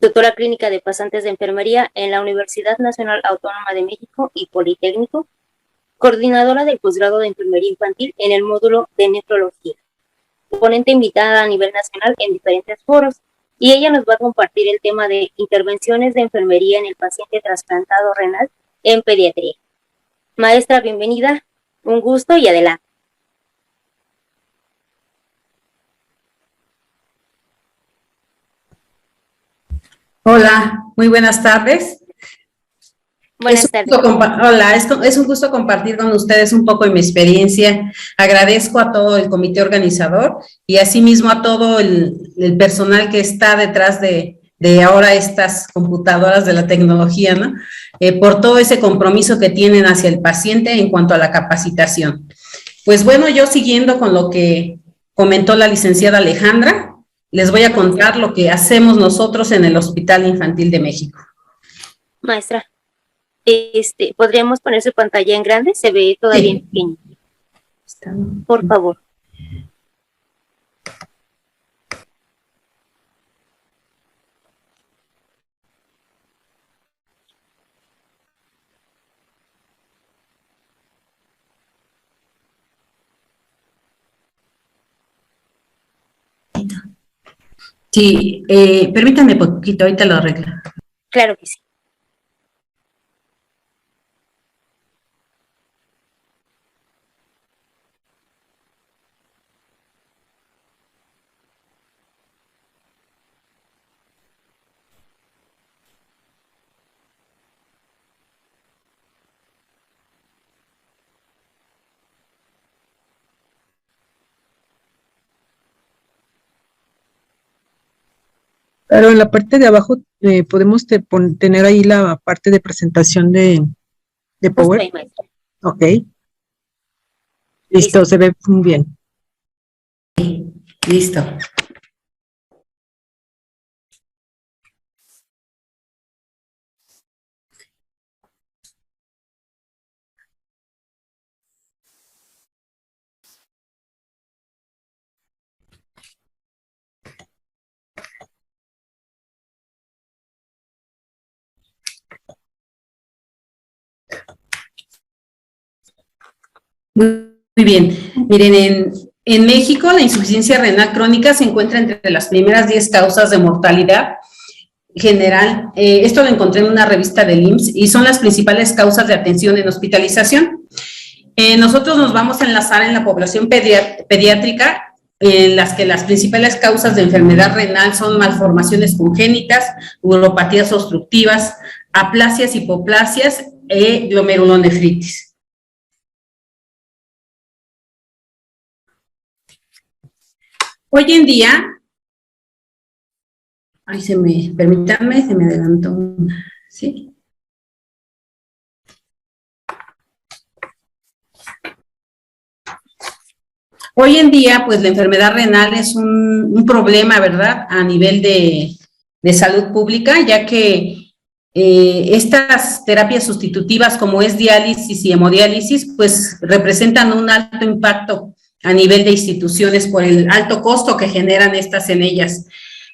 doctora clínica de pasantes de enfermería en la Universidad Nacional Autónoma de México y Politécnico, coordinadora del posgrado de enfermería infantil en el módulo de nefrología, ponente invitada a nivel nacional en diferentes foros, y ella nos va a compartir el tema de intervenciones de enfermería en el paciente trasplantado renal en pediatría. Maestra, bienvenida, un gusto y adelante. Hola, muy buenas tardes. Buenas tardes. Hola, es un gusto compartir con ustedes un poco de mi experiencia. Agradezco a todo el comité organizador y asimismo a todo el personal que está detrás de ahora estas computadoras de la tecnología, ¿no? Por todo ese compromiso que tienen hacia el paciente en cuanto a la capacitación. Pues bueno, yo siguiendo con lo que comentó la licenciada Alejandra, les voy a contar lo que hacemos nosotros en el Hospital Infantil de México. Maestra, ¿podríamos poner su pantalla en grande? Se ve todavía en pequeño. Por favor. Sí, permítanme poquito, ahorita lo arreglo. Claro que sí. Pero en la parte de abajo podemos tener ahí la parte de presentación de Power. Justo ahí, maestra. Ok. Listo, se ve muy bien. Listo. Muy bien. Miren, en México la insuficiencia renal crónica se encuentra entre las primeras 10 causas de mortalidad general. Esto lo encontré en una revista del IMSS y son las principales causas de atención en hospitalización. Nosotros nos vamos a enlazar en la población pediátrica, en las que las principales causas de enfermedad renal son malformaciones congénitas, uropatías obstructivas, aplasias, hipoplasias e glomerulonefritis. Hoy en día, permítanme, se me adelantó una, ¿sí? Hoy en día, pues la enfermedad renal es un problema, ¿verdad?, a nivel de salud pública, ya que estas terapias sustitutivas como es diálisis y hemodiálisis, pues representan un alto impacto a nivel de instituciones por el alto costo que generan estas en ellas.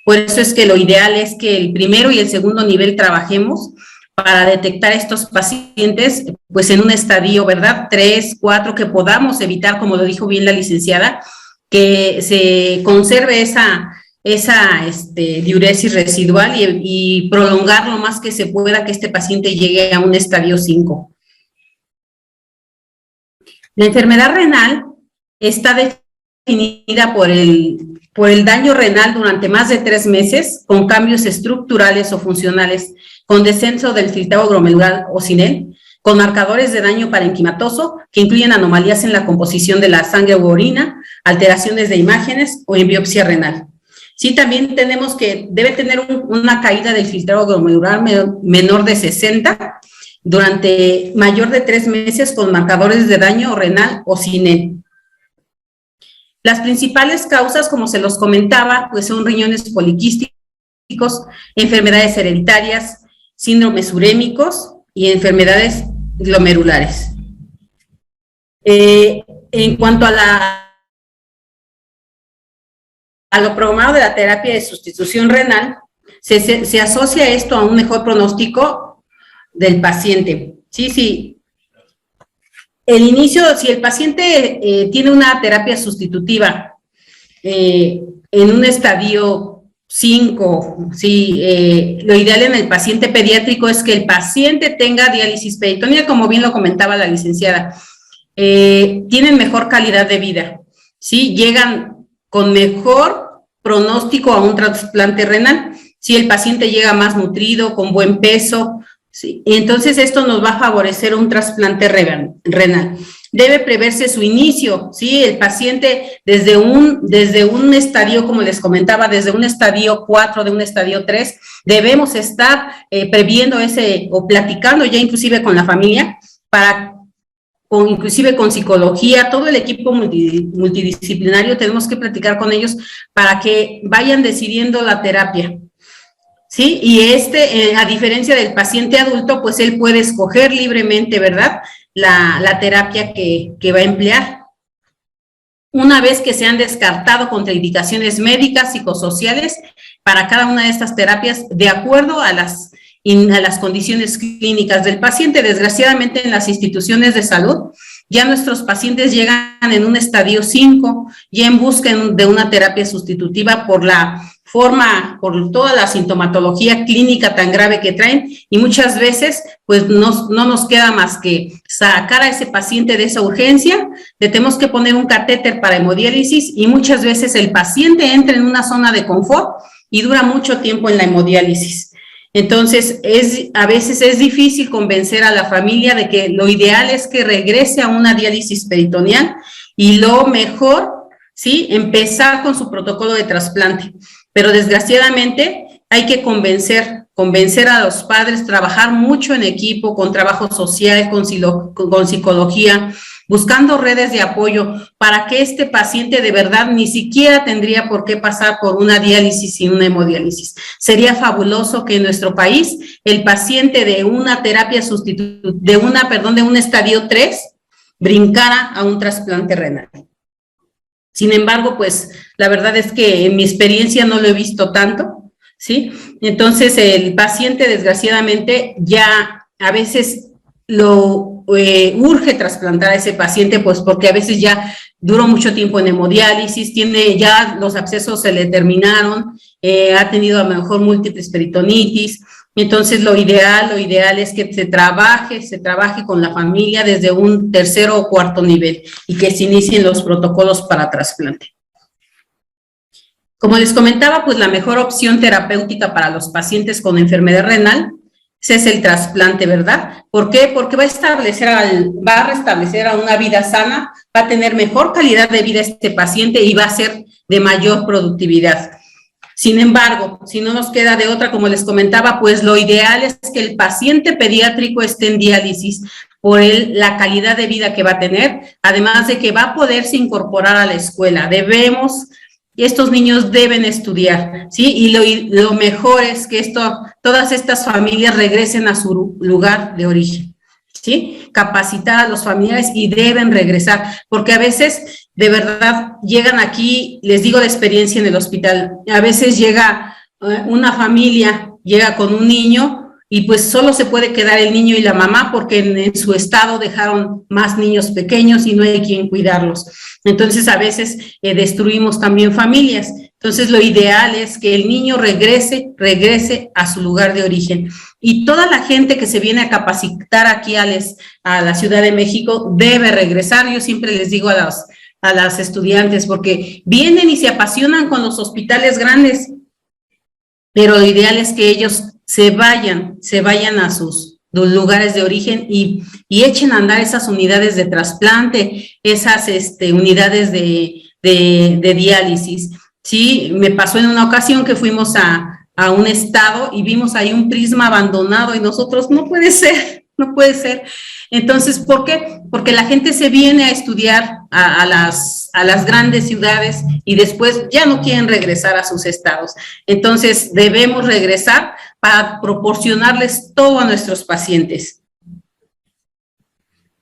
Por eso es que lo ideal es que el primero y el segundo nivel trabajemos para detectar estos pacientes, pues en un estadio, ¿verdad? 3, 4, que podamos evitar, como lo dijo bien la licenciada, que se conserve esa diuresis residual y prolongar lo más que se pueda que este paciente llegue a un estadio 5. La enfermedad renal está definida por el daño renal durante más de 3 meses, con cambios estructurales o funcionales, con descenso del filtrado glomerular o CINEL, con marcadores de daño parenquimatoso que incluyen anomalías en la composición de la sangre u orina, alteraciones de imágenes o en biopsia renal. Sí, también tenemos que debe tener una caída del filtrado glomerular menor de 60 durante mayor de 3 meses con marcadores de daño renal o CINEL. Las principales causas, como se los comentaba, pues son riñones poliquísticos, enfermedades hereditarias, síndromes urémicos y enfermedades glomerulares. En cuanto a lo programado de la terapia de sustitución renal, se asocia esto a un mejor pronóstico del paciente. Sí. El inicio, si el paciente tiene una terapia sustitutiva en un estadio 5, sí, lo ideal en el paciente pediátrico es que el paciente tenga diálisis peritoneal, como bien lo comentaba la licenciada. Tienen mejor calidad de vida, ¿sí? Llegan con mejor pronóstico a un trasplante renal, si el paciente llega más nutrido, con buen peso, ¿sí? Y entonces esto nos va a favorecer un trasplante renal. Debe preverse su inicio, ¿sí? El paciente desde un estadio, como les comentaba, desde un estadio 4, de un estadio 3, debemos estar previendo o platicando ya inclusive con la familia, inclusive con psicología, todo el equipo multidisciplinario, tenemos que platicar con ellos para que vayan decidiendo la terapia. Sí, y a diferencia del paciente adulto, pues él puede escoger libremente, ¿verdad?, la terapia que va a emplear. Una vez que se han descartado contraindicaciones médicas, psicosociales, para cada una de estas terapias, de acuerdo a las condiciones clínicas del paciente. Desgraciadamente, en las instituciones de salud, ya nuestros pacientes llegan en un estadio 5, ya en busca de una terapia sustitutiva por toda la sintomatología clínica tan grave que traen, y muchas veces pues no nos queda más que sacar a ese paciente de esa urgencia, le tenemos que poner un catéter para hemodiálisis, y muchas veces el paciente entra en una zona de confort y dura mucho tiempo en la hemodiálisis. Entonces, a veces es difícil convencer a la familia de que lo ideal es que regrese a una diálisis peritoneal, y lo mejor, ¿sí?, empezar con su protocolo de trasplante. Pero desgraciadamente hay que convencer a los padres, trabajar mucho en equipo, con trabajo social, con psicología, buscando redes de apoyo para que este paciente de verdad ni siquiera tendría por qué pasar por una diálisis y una hemodiálisis. Sería fabuloso que en nuestro país el paciente de una terapia de un estadio 3 brincara a un trasplante renal. Sin embargo, pues la verdad es que en mi experiencia no lo he visto tanto, ¿sí? Entonces el paciente desgraciadamente ya a veces urge trasplantar a ese paciente, pues porque a veces ya duró mucho tiempo en hemodiálisis, ya los abscesos se le terminaron, ha tenido a lo mejor múltiples peritonitis. Entonces lo ideal es que se trabaje con la familia desde un 3.º o 4.º nivel, y que se inicien los protocolos para trasplante. Como les comentaba, pues la mejor opción terapéutica para los pacientes con enfermedad renal es el trasplante, ¿verdad? ¿Por qué? Porque va a restablecer a una vida sana, va a tener mejor calidad de vida este paciente y va a ser de mayor productividad. Sin embargo, si no nos queda de otra, como les comentaba, pues lo ideal es que el paciente pediátrico esté en diálisis por la calidad de vida que va a tener, además de que va a poderse incorporar a la escuela. Estos niños deben estudiar, ¿sí? Y lo mejor es que todas estas familias regresen a su lugar de origen, ¿sí? Capacitar a los familiares, y deben regresar, porque a veces de verdad llegan aquí, les digo de experiencia en el hospital, a veces llega una familia, llega con un niño, y pues solo se puede quedar el niño y la mamá, porque en su estado dejaron más niños pequeños y no hay quien cuidarlos. Entonces a veces destruimos también familias. Entonces lo ideal es que el niño regrese a su lugar de origen. Y toda la gente que se viene a capacitar aquí a la Ciudad de México debe regresar. Yo siempre les digo a las estudiantes, porque vienen y se apasionan con los hospitales grandes, pero lo ideal es que ellos se vayan a sus lugares de origen y echen a andar esas unidades de trasplante, esas unidades de diálisis. Sí, me pasó en una ocasión que fuimos a un estado y vimos ahí un Prisma abandonado, y nosotros, no puede ser. Entonces, ¿por qué? Porque la gente se viene a estudiar a las grandes ciudades y después ya no quieren regresar a sus estados. Entonces, debemos regresar para proporcionarles todo a nuestros pacientes.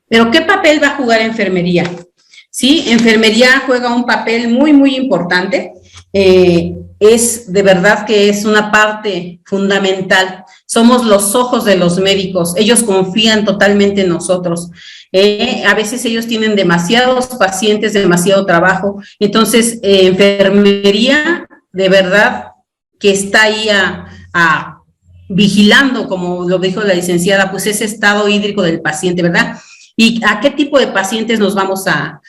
Pero, ¿qué papel va a jugar enfermería? Sí, enfermería juega un papel muy, muy importante. Es de verdad que es una parte fundamental. Somos los ojos de los médicos, ellos confían totalmente en nosotros. A veces ellos tienen demasiados pacientes, demasiado trabajo, entonces enfermería de verdad que está ahí vigilando, como lo dijo la licenciada, pues ese estado hídrico del paciente, ¿verdad? ¿Y a qué tipo de pacientes nos vamos a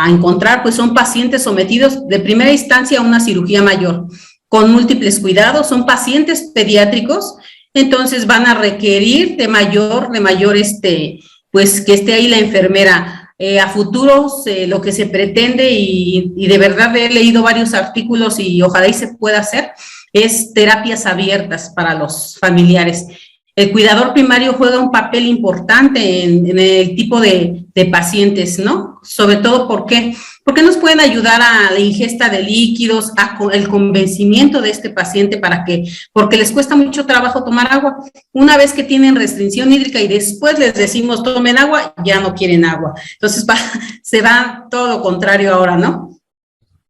encontrar? Pues son pacientes sometidos de primera instancia a una cirugía mayor, con múltiples cuidados, son pacientes pediátricos, entonces van a requerir de mayor, pues que esté ahí la enfermera. A futuros, lo que se pretende, y de verdad he leído varios artículos y ojalá y se pueda hacer, es terapias abiertas para los familiares. El cuidador primario juega un papel importante en el tipo de pacientes, ¿no? Sobre todo, ¿por qué? Porque nos pueden ayudar a la ingesta de líquidos, a el convencimiento de este paciente porque les cuesta mucho trabajo tomar agua. Una vez que tienen restricción hídrica y después les decimos tomen agua, ya no quieren agua. Entonces se da todo lo contrario ahora, ¿no?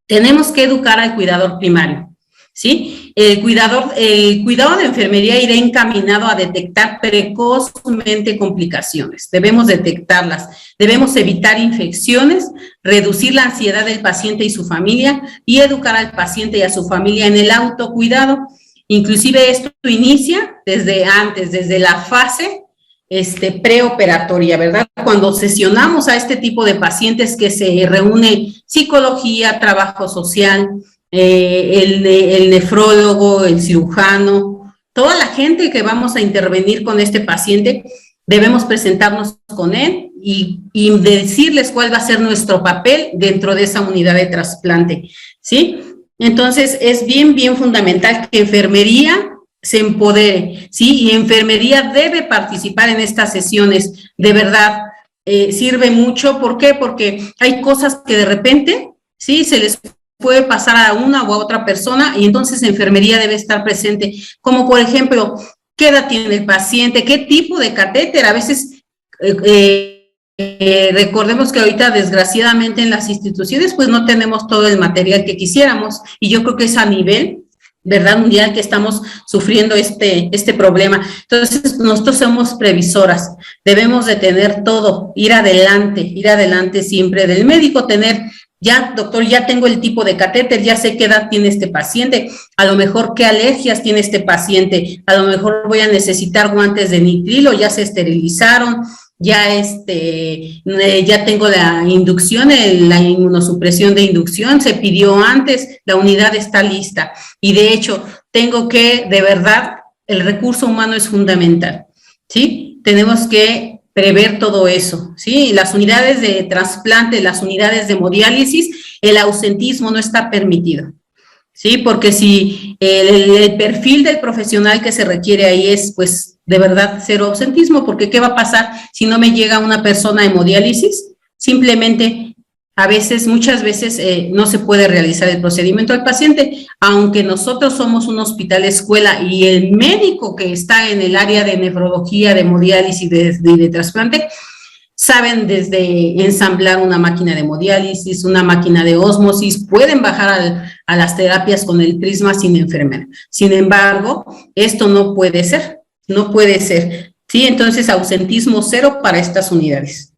Tenemos que educar al cuidador primario, ¿sí? El cuidado de enfermería irá encaminado a detectar precozmente complicaciones. Debemos detectarlas, debemos evitar infecciones, reducir la ansiedad del paciente y su familia y educar al paciente y a su familia en el autocuidado. Inclusive esto inicia desde antes, desde la fase preoperatoria, ¿verdad? Cuando sesionamos a este tipo de pacientes que se reúne psicología, trabajo social, el nefrólogo, el cirujano, toda la gente que vamos a intervenir con este paciente, debemos presentarnos con él y decirles cuál va a ser nuestro papel dentro de esa unidad de trasplante, ¿sí? Entonces, es bien fundamental que enfermería se empodere, ¿sí? Y enfermería debe participar en estas sesiones, de verdad, sirve mucho. ¿Por qué? Porque hay cosas que de repente, ¿sí? Se les puede pasar a una u a otra persona y entonces enfermería debe estar presente, como por ejemplo, ¿qué edad tiene el paciente? ¿Qué tipo de catéter? A veces, recordemos que ahorita desgraciadamente en las instituciones pues no tenemos todo el material que quisiéramos y yo creo que es a nivel, ¿verdad?, mundial que estamos sufriendo este problema. Entonces, nosotros somos previsoras, debemos de tener todo, ir adelante siempre del médico, ya, doctor, ya tengo el tipo de catéter, ya sé qué edad tiene este paciente, a lo mejor qué alergias tiene este paciente, a lo mejor voy a necesitar guantes de nitrilo, ya se esterilizaron, ya tengo la inducción, la inmunosupresión de inducción, se pidió antes, la unidad está lista. Y de hecho, de verdad, el recurso humano es fundamental, ¿sí? Tenemos que prever todo eso, ¿sí? Las unidades de trasplante, las unidades de hemodiálisis, el ausentismo no está permitido, ¿sí? Porque si el perfil del profesional que se requiere ahí es, pues, de verdad, cero ausentismo, porque ¿qué va a pasar si no me llega una persona a hemodiálisis? Simplemente, muchas veces, no se puede realizar el procedimiento al paciente, aunque nosotros somos un hospital escuela y el médico que está en el área de nefrología, de hemodiálisis y de trasplante, saben desde ensamblar una máquina de hemodiálisis, una máquina de ósmosis, pueden bajar a las terapias con el prisma sin enfermera. Sin embargo, esto no puede ser, ¿sí? Entonces, ausentismo cero para estas unidades.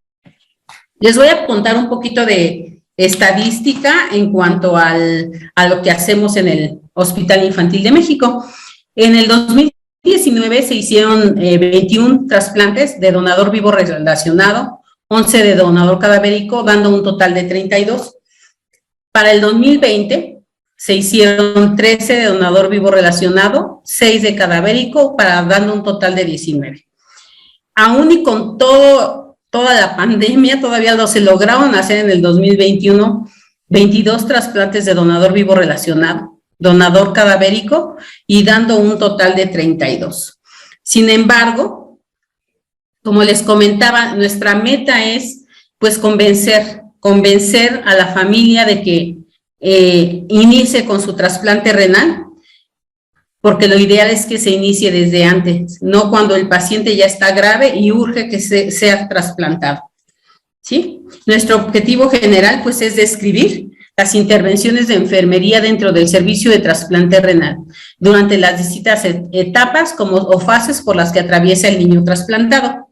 Les voy a contar un poquito de estadística en cuanto a lo que hacemos en el Hospital Infantil de México. En el 2019 se hicieron 21 trasplantes de donador vivo relacionado, 11 de donador cadavérico, dando un total de 32. Para el 2020 se hicieron 13 de donador vivo relacionado, 6 de cadavérico, dando un total de 19. Aún y con toda la pandemia, todavía se lograron hacer en el 2021 22 trasplantes de donador vivo relacionado, donador cadavérico y dando un total de 32. Sin embargo, como les comentaba, nuestra meta es pues convencer a la familia de que inicie con su trasplante renal, porque lo ideal es que se inicie desde antes, no cuando el paciente ya está grave y urge que sea trasplantado, ¿sí? Nuestro objetivo general, pues, es describir las intervenciones de enfermería dentro del servicio de trasplante renal, durante las distintas etapas o fases por las que atraviesa el niño trasplantado.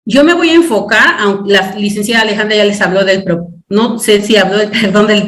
Yo me voy a enfocar, aunque la licenciada Alejandra ya les habló del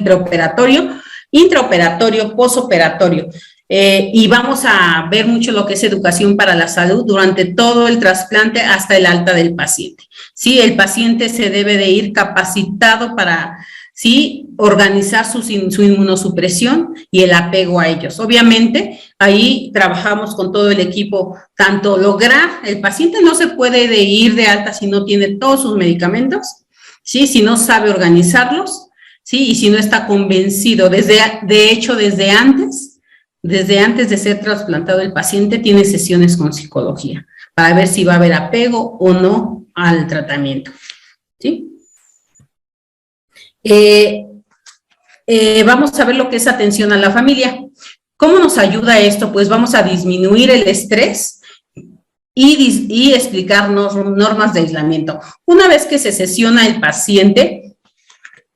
preoperatorio, intraoperatorio, posoperatorio, y vamos a ver mucho lo que es educación para la salud durante todo el trasplante hasta el alta del paciente. Sí, el paciente se debe de ir capacitado para ¿sí? Organizar su inmunosupresión y el apego a ellos. Obviamente, ahí trabajamos con todo el equipo, tanto lograr, el paciente no se puede ir de alta si no tiene todos sus medicamentos, ¿sí? Si no sabe organizarlos, ¿sí? Y si no está convencido, de hecho, desde antes de ser trasplantado el paciente, tiene sesiones con psicología para ver si va a haber apego o no al tratamiento, ¿sí? Vamos a ver lo que es atención a la familia. ¿Cómo nos ayuda esto? Pues vamos a disminuir el estrés y explicarnos normas de aislamiento. Una vez que se sesiona el paciente,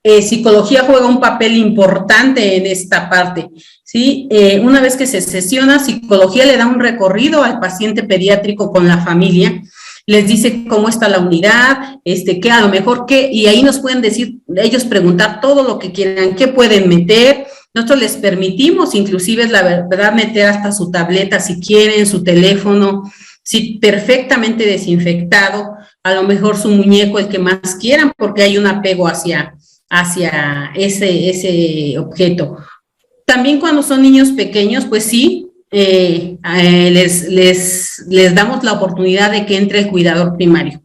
psicología juega un papel importante en esta parte, ¿sí? Una vez que se sesiona, psicología le da un recorrido al paciente pediátrico con la familia, les dice cómo está la unidad, qué a lo mejor qué, y ahí nos pueden decir, ellos preguntar todo lo que quieran, qué pueden meter. Nosotros les permitimos, inclusive es la verdad, meter hasta su tableta si quieren, su teléfono, sí, perfectamente desinfectado, a lo mejor su muñeco, el que más quieran, porque hay un apego hacia ese objeto. También cuando son niños pequeños, pues sí, les damos la oportunidad de que entre el cuidador primario.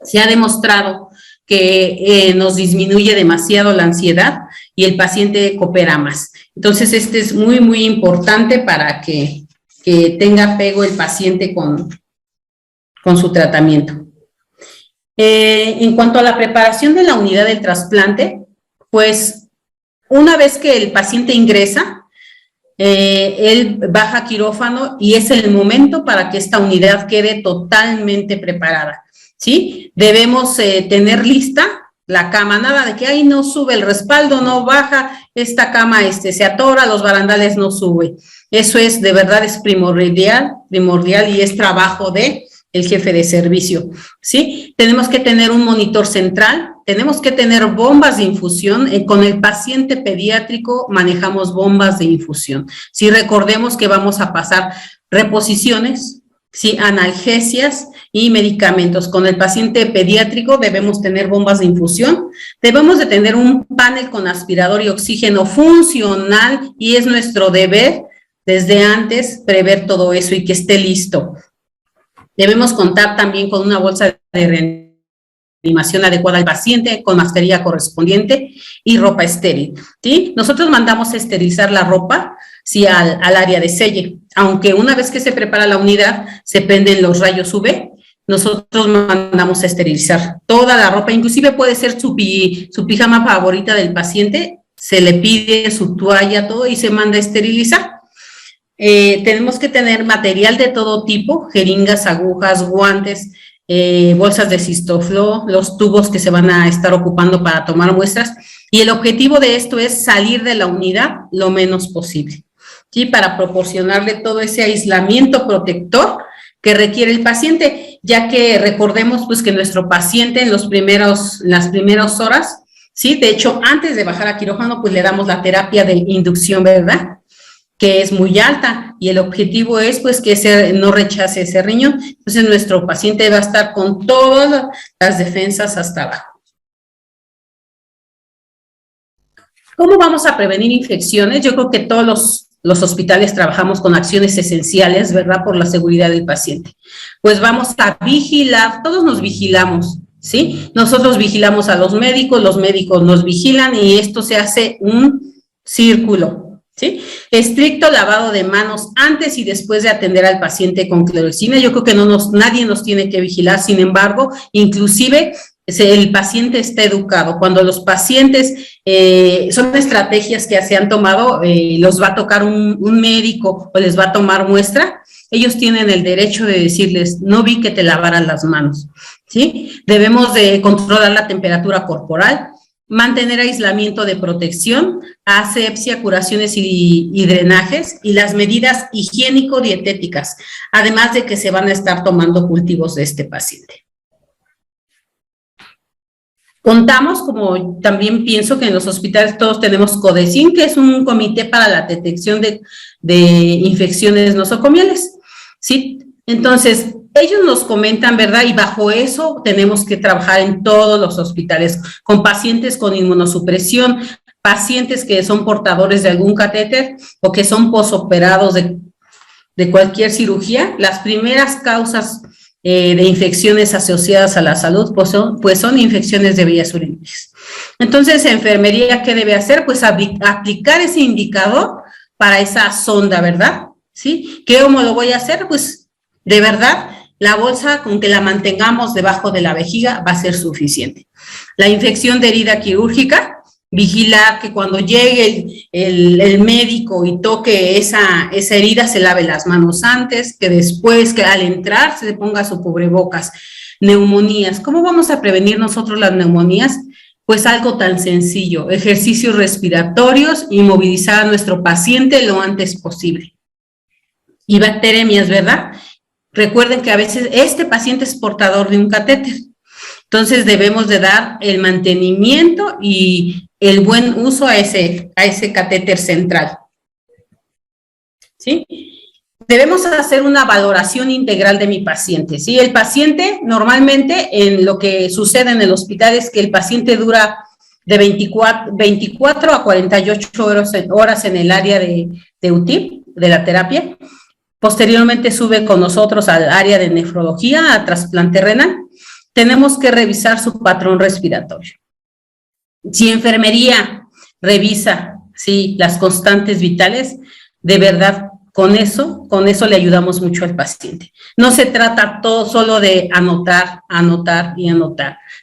Se ha demostrado que nos disminuye demasiado la ansiedad y el paciente coopera más. Entonces, es muy, muy importante para que tenga apego el paciente con su tratamiento. En cuanto a la preparación de la unidad del trasplante, pues una vez que el paciente ingresa, él baja a quirófano y es el momento para que esta unidad quede totalmente preparada, ¿sí? Debemos tener lista la cama, nada de que ahí no sube el respaldo, no baja, esta cama se atora, los barandales no sube. Eso es, de verdad, es primordial y es trabajo de el jefe de servicio, ¿sí? Tenemos que tener un monitor central, tenemos que tener bombas de infusión. Con el paciente pediátrico manejamos bombas de infusión. Sí, recordemos que vamos a pasar reposiciones, sí, analgesias y medicamentos. Con el paciente pediátrico debemos tener bombas de infusión, debemos de tener un panel con aspirador y oxígeno funcional y es nuestro deber desde antes prever todo eso y que esté listo. Debemos contar también con una bolsa de reanimación adecuada al paciente, con mascarilla correspondiente y ropa estéril, ¿sí? Nosotros mandamos esterilizar la ropa, sí, al área de selle. Aunque una vez que se prepara la unidad, se prenden los rayos UV, nosotros mandamos a esterilizar toda la ropa, inclusive puede ser su pijama favorita del paciente, se le pide su toalla, todo, y se manda a esterilizar. Tenemos que tener material de todo tipo, jeringas, agujas, guantes, bolsas de Cistoflo, los tubos que se van a estar ocupando para tomar muestras, y el objetivo de esto es salir de la unidad lo menos posible, ¿sí? Para proporcionarle todo ese aislamiento protector que requiere el paciente, ya que recordemos pues que nuestro paciente en las primeras horas, ¿sí? De hecho, antes de bajar a quirófano, pues le damos la terapia de inducción, ¿verdad?, que es muy alta, y el objetivo es pues que no rechace ese riñón. Entonces nuestro paciente va a estar con todas las defensas hasta abajo. ¿Cómo vamos a prevenir infecciones? Yo creo que todos los hospitales trabajamos con acciones esenciales, ¿verdad?, por la seguridad del paciente. Pues vamos a vigilar, todos nos vigilamos, ¿sí? Nosotros vigilamos a los médicos nos vigilan, y esto se hace un círculo, ¿sí? Estricto lavado de manos antes y después de atender al paciente con cloroxina. Yo creo que nadie nos tiene que vigilar, sin embargo, inclusive el paciente está educado. Cuando los pacientes, son estrategias que se han tomado, los va a tocar un médico o les va a tomar muestra, ellos tienen el derecho de decirles, no vi que te lavaran las manos, ¿sí? Debemos de controlar la temperatura corporal, mantener aislamiento de protección, asepsia, curaciones y drenajes, y las medidas higiénico-dietéticas, además de que se van a estar tomando cultivos de este paciente. Contamos, como también pienso que en los hospitales todos tenemos CODECIN, que es un comité para la detección de infecciones nosocomiales, ¿sí? Entonces, ellos nos comentan, ¿verdad? Y bajo eso tenemos que trabajar en todos los hospitales, con pacientes con inmunosupresión, pacientes que son portadores de algún catéter o que son posoperados de cualquier cirugía. Las primeras causas de infecciones asociadas a la salud pues son infecciones de vías urinarias. Entonces, enfermería, ¿qué debe hacer? Pues aplicar ese indicador para esa sonda, ¿verdad? ¿Sí? ¿Cómo lo voy a hacer? Pues, de verdad, la bolsa, con que la mantengamos debajo de la vejiga, va a ser suficiente. La infección de herida quirúrgica, vigilar que cuando llegue el médico y toque esa herida, se lave las manos antes, que después, que al entrar, se le ponga su cubrebocas. Neumonías, ¿cómo vamos a prevenir nosotros las neumonías? Pues algo tan sencillo, ejercicios respiratorios y movilizar a nuestro paciente lo antes posible. Y bacteremias, ¿verdad? Recuerden que a veces este paciente es portador de un catéter, entonces debemos de dar el mantenimiento y el buen uso a ese catéter central. ¿Sí? Debemos hacer una valoración integral de mi paciente, ¿sí? El paciente, normalmente, en lo que sucede en el hospital es que el paciente dura de 24 a 48 horas en el área de UTIP, de la terapia. Posteriormente sube con nosotros al área de nefrología, a trasplante renal. Tenemos que revisar su patrón respiratorio. Si enfermería revisa, sí, las constantes vitales, de verdad, con eso le ayudamos mucho al paciente. No se trata todo solo de anotar,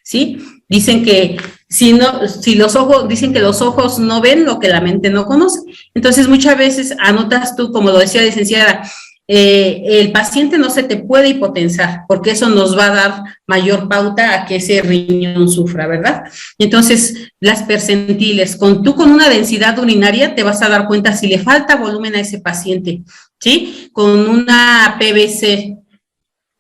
¿sí? Dicen que dicen que los ojos no ven lo que la mente no conoce. Entonces, muchas veces anotas tú, como lo decía la licenciada, el paciente no se te puede hipotensar, porque eso nos va a dar mayor pauta a que ese riñón sufra, ¿verdad? Entonces, las percentiles, con una densidad urinaria te vas a dar cuenta si le falta volumen a ese paciente, ¿sí? Con una PVC,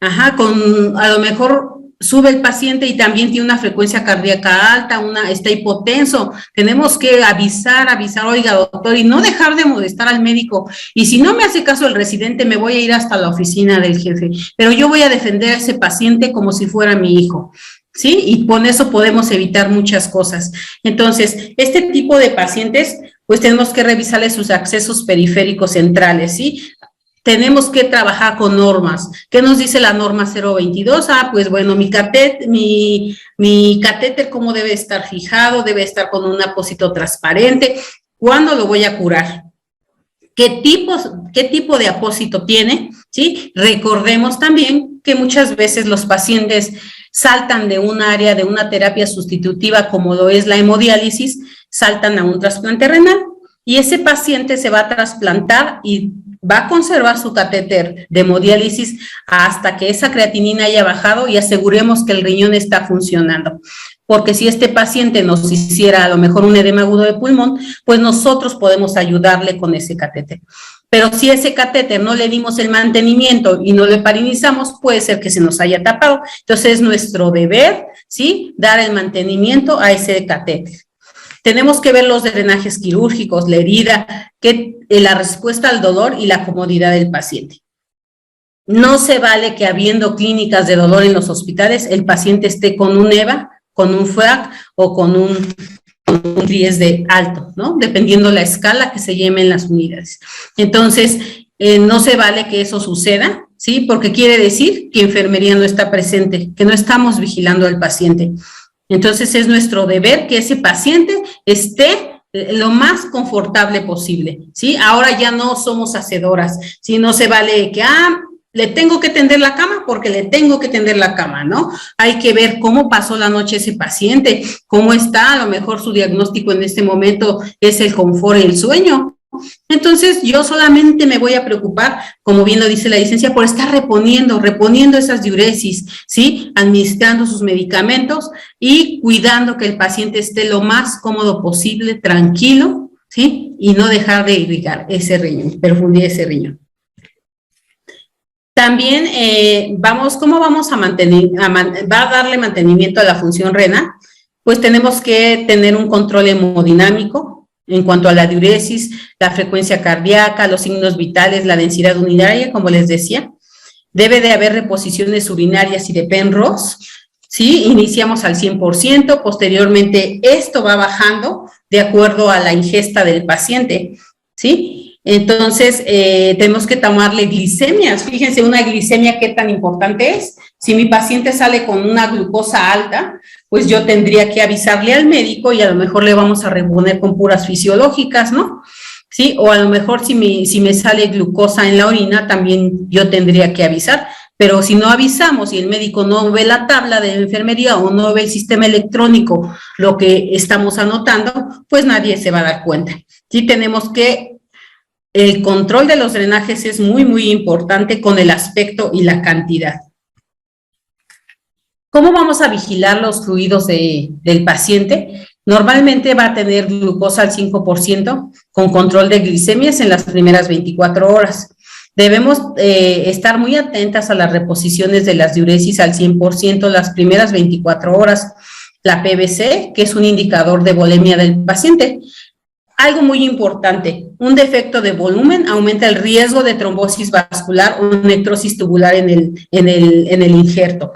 a lo mejor sube el paciente y también tiene una frecuencia cardíaca alta, está hipotenso, tenemos que avisar, oiga, doctor, y no dejar de molestar al médico, y si no me hace caso el residente, me voy a ir hasta la oficina del jefe, pero yo voy a defender a ese paciente como si fuera mi hijo, ¿sí? Y con eso podemos evitar muchas cosas. Entonces, este tipo de pacientes, pues tenemos que revisarles sus accesos periféricos centrales, ¿sí? Tenemos que trabajar con normas. ¿Qué nos dice la norma 022? Pues bueno, mi catéter, ¿cómo debe estar fijado? Debe estar con un apósito transparente. ¿Cuándo lo voy a curar? ¿Qué tipo de apósito tiene? ¿Sí? Recordemos también que muchas veces los pacientes saltan de un área, de una terapia sustitutiva como lo es la hemodiálisis, saltan a un trasplante renal y ese paciente se va a trasplantar y va a conservar su catéter de hemodiálisis hasta que esa creatinina haya bajado y aseguremos que el riñón está funcionando. Porque si este paciente nos hiciera a lo mejor un edema agudo de pulmón, pues nosotros podemos ayudarle con ese catéter. Pero si ese catéter no le dimos el mantenimiento y no lo heparinizamos, puede ser que se nos haya tapado. Entonces es nuestro deber, ¿sí?, dar el mantenimiento a ese catéter. Tenemos que ver los drenajes quirúrgicos, la herida, la respuesta al dolor y la comodidad del paciente. No se vale que habiendo clínicas de dolor en los hospitales, el paciente esté con un EVA, con un FRAC o con un TRIES de alto, ¿no? Dependiendo la escala que se lleve en las unidades. Entonces, no se vale que eso suceda, ¿sí? Porque quiere decir que enfermería no está presente, que no estamos vigilando al paciente. Entonces, es nuestro deber que ese paciente esté lo más confortable posible, ¿sí? Ahora ya no somos hacedoras, ¿sí? No se vale que, le tengo que tender la cama porque le tengo que tender la cama, ¿no? Hay que ver cómo pasó la noche ese paciente, cómo está, a lo mejor su diagnóstico en este momento es el confort y el sueño. Entonces, yo solamente me voy a preocupar, como bien lo dice la licencia, por estar reponiendo esas diuresis, ¿sí? Administrando sus medicamentos y cuidando que el paciente esté lo más cómodo posible, tranquilo, ¿sí? Y no dejar de irrigar ese riñón, perfundir ese riñón. También ¿cómo vamos a va a darle mantenimiento a la función renal? Pues tenemos que tener un control hemodinámico en cuanto a la diuresis, la frecuencia cardíaca, los signos vitales, la densidad urinaria, como les decía. debe de haber reposiciones urinarias y de Penrose, ¿sí? Iniciamos al 100%, posteriormente esto va bajando de acuerdo a la ingesta del paciente, ¿sí? Entonces, tenemos que tomarle glicemias. Fíjense, una glicemia, ¿qué tan importante es? Si mi paciente sale con una glucosa alta, pues yo tendría que avisarle al médico y a lo mejor le vamos a reponer con puras fisiológicas, ¿no? Sí, o a lo mejor si me sale glucosa en la orina, también yo tendría que avisar, pero si no avisamos y el médico no ve la tabla de enfermería o no ve el sistema electrónico, lo que estamos anotando, pues nadie se va a dar cuenta. Sí, tenemos que, el control de los drenajes es muy, muy importante con el aspecto y la cantidad. ¿Cómo vamos a vigilar los fluidos del paciente? Normalmente va a tener glucosa al 5% con control de glicemias en las primeras 24 horas. Debemos estar muy atentas a las reposiciones de las diuresis al 100% las primeras 24 horas. La PVC, que es un indicador de volemia del paciente. Algo muy importante, un defecto de volumen aumenta el riesgo de trombosis vascular o necrosis tubular en el injerto.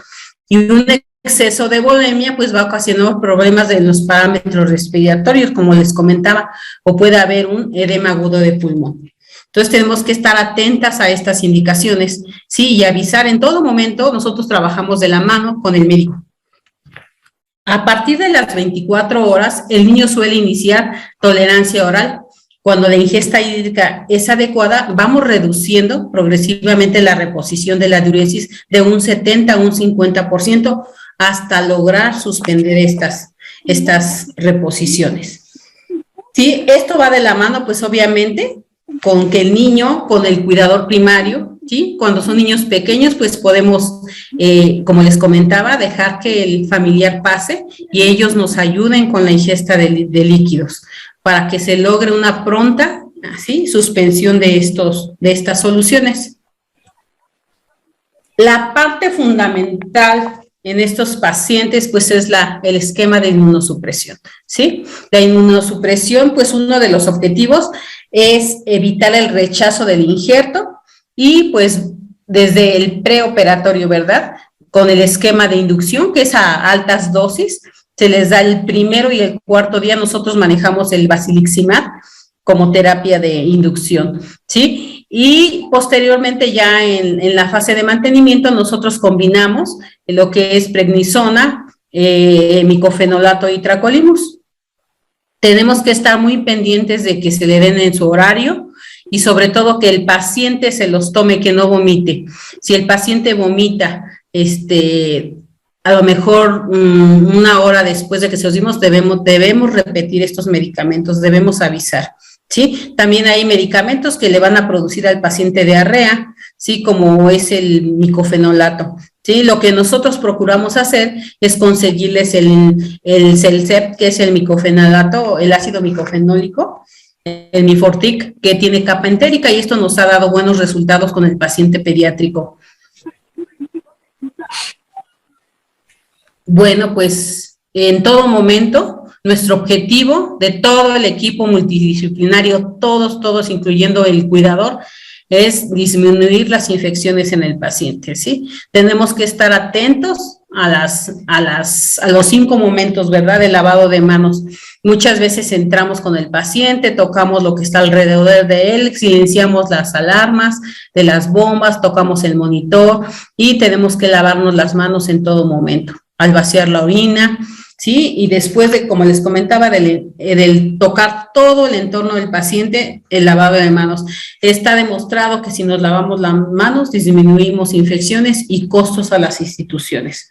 Y un exceso de volemia pues va a ocasionar problemas de los parámetros respiratorios, como les comentaba, o puede haber un edema agudo de pulmón. Entonces tenemos que estar atentas a estas indicaciones, sí, y avisar en todo momento. Nosotros trabajamos de la mano con el médico. A partir de las 24 horas, el niño suele iniciar tolerancia oral. Cuando la ingesta hídrica es adecuada, vamos reduciendo progresivamente la reposición de la diuresis de un 70 a un 50% hasta lograr suspender estas reposiciones. Sí, esto va de la mano, pues obviamente, con que el niño, con el cuidador primario, ¿sí? Cuando son niños pequeños, pues podemos, como les comentaba, dejar que el familiar pase y ellos nos ayuden con la ingesta de líquidos para que se logre una pronta, ¿sí?, suspensión de estas soluciones. La parte fundamental en estos pacientes, pues es el esquema de inmunosupresión, ¿sí? La inmunosupresión, pues uno de los objetivos es evitar el rechazo del injerto y pues desde el preoperatorio, ¿verdad? Con el esquema de inducción, que es a altas dosis, se les da el primero y el cuarto día. Nosotros manejamos el basiliximab como terapia de inducción, ¿sí? Y posteriormente ya en la fase de mantenimiento nosotros combinamos lo que es prednisona, micofenolato y tacrolimus. Tenemos que estar muy pendientes de que se le den en su horario y sobre todo que el paciente se los tome, que no vomite. Si el paciente vomita, a lo mejor una hora después de que se los dimos, debemos repetir estos medicamentos, debemos avisar, ¿sí? También hay medicamentos que le van a producir al paciente diarrea, ¿sí? Como es el micofenolato, ¿sí? Lo que nosotros procuramos hacer es conseguirles el Celcept, que es el micofenolato, el ácido micofenólico, el Mifortic, que tiene capa entérica, y esto nos ha dado buenos resultados con el paciente pediátrico. Bueno, pues en todo momento, nuestro objetivo de todo el equipo multidisciplinario, todos, incluyendo el cuidador, es disminuir las infecciones en el paciente, ¿sí? Tenemos que estar atentos a los 5 momentos, ¿verdad?, de lavado de manos. Muchas veces entramos con el paciente, tocamos lo que está alrededor de él, silenciamos las alarmas de las bombas, tocamos el monitor y tenemos que lavarnos las manos en todo momento, al vaciar la orina, ¿sí? Y después de, como les comentaba, del tocar todo el entorno del paciente, el lavado de manos. Está demostrado que si nos lavamos las manos, disminuimos infecciones y costos a las instituciones.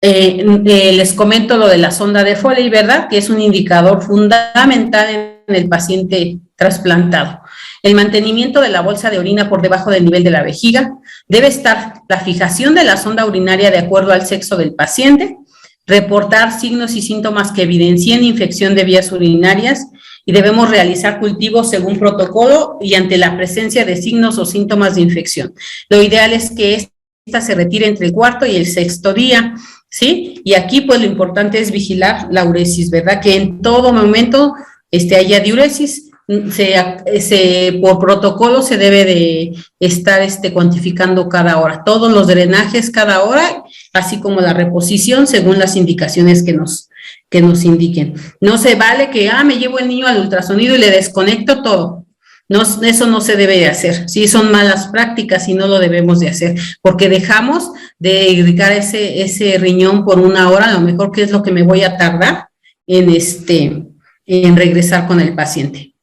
Les comento lo de la sonda de Foley, ¿verdad?, que es un indicador fundamental en el paciente trasplantado. El mantenimiento de la bolsa de orina por debajo del nivel de la vejiga, debe estar la fijación de la sonda urinaria de acuerdo al sexo del paciente, reportar signos y síntomas que evidencien infección de vías urinarias y debemos realizar cultivos según protocolo y ante la presencia de signos o síntomas de infección. Lo ideal es que esta se retire entre el 4º y el 6º día, ¿sí? Y aquí pues lo importante es vigilar la uresis, ¿verdad? Que en todo momento haya diuresis por protocolo se debe de estar cuantificando cada hora, todos los drenajes cada hora, así como la reposición según las indicaciones que nos indiquen. No se vale que, me llevo el niño al ultrasonido y le desconecto todo. No, eso no se debe de hacer. Sí, son malas prácticas y no lo debemos de hacer, porque dejamos de irrigar ese riñón por una hora, a lo mejor que es lo que me voy a tardar en regresar con el paciente.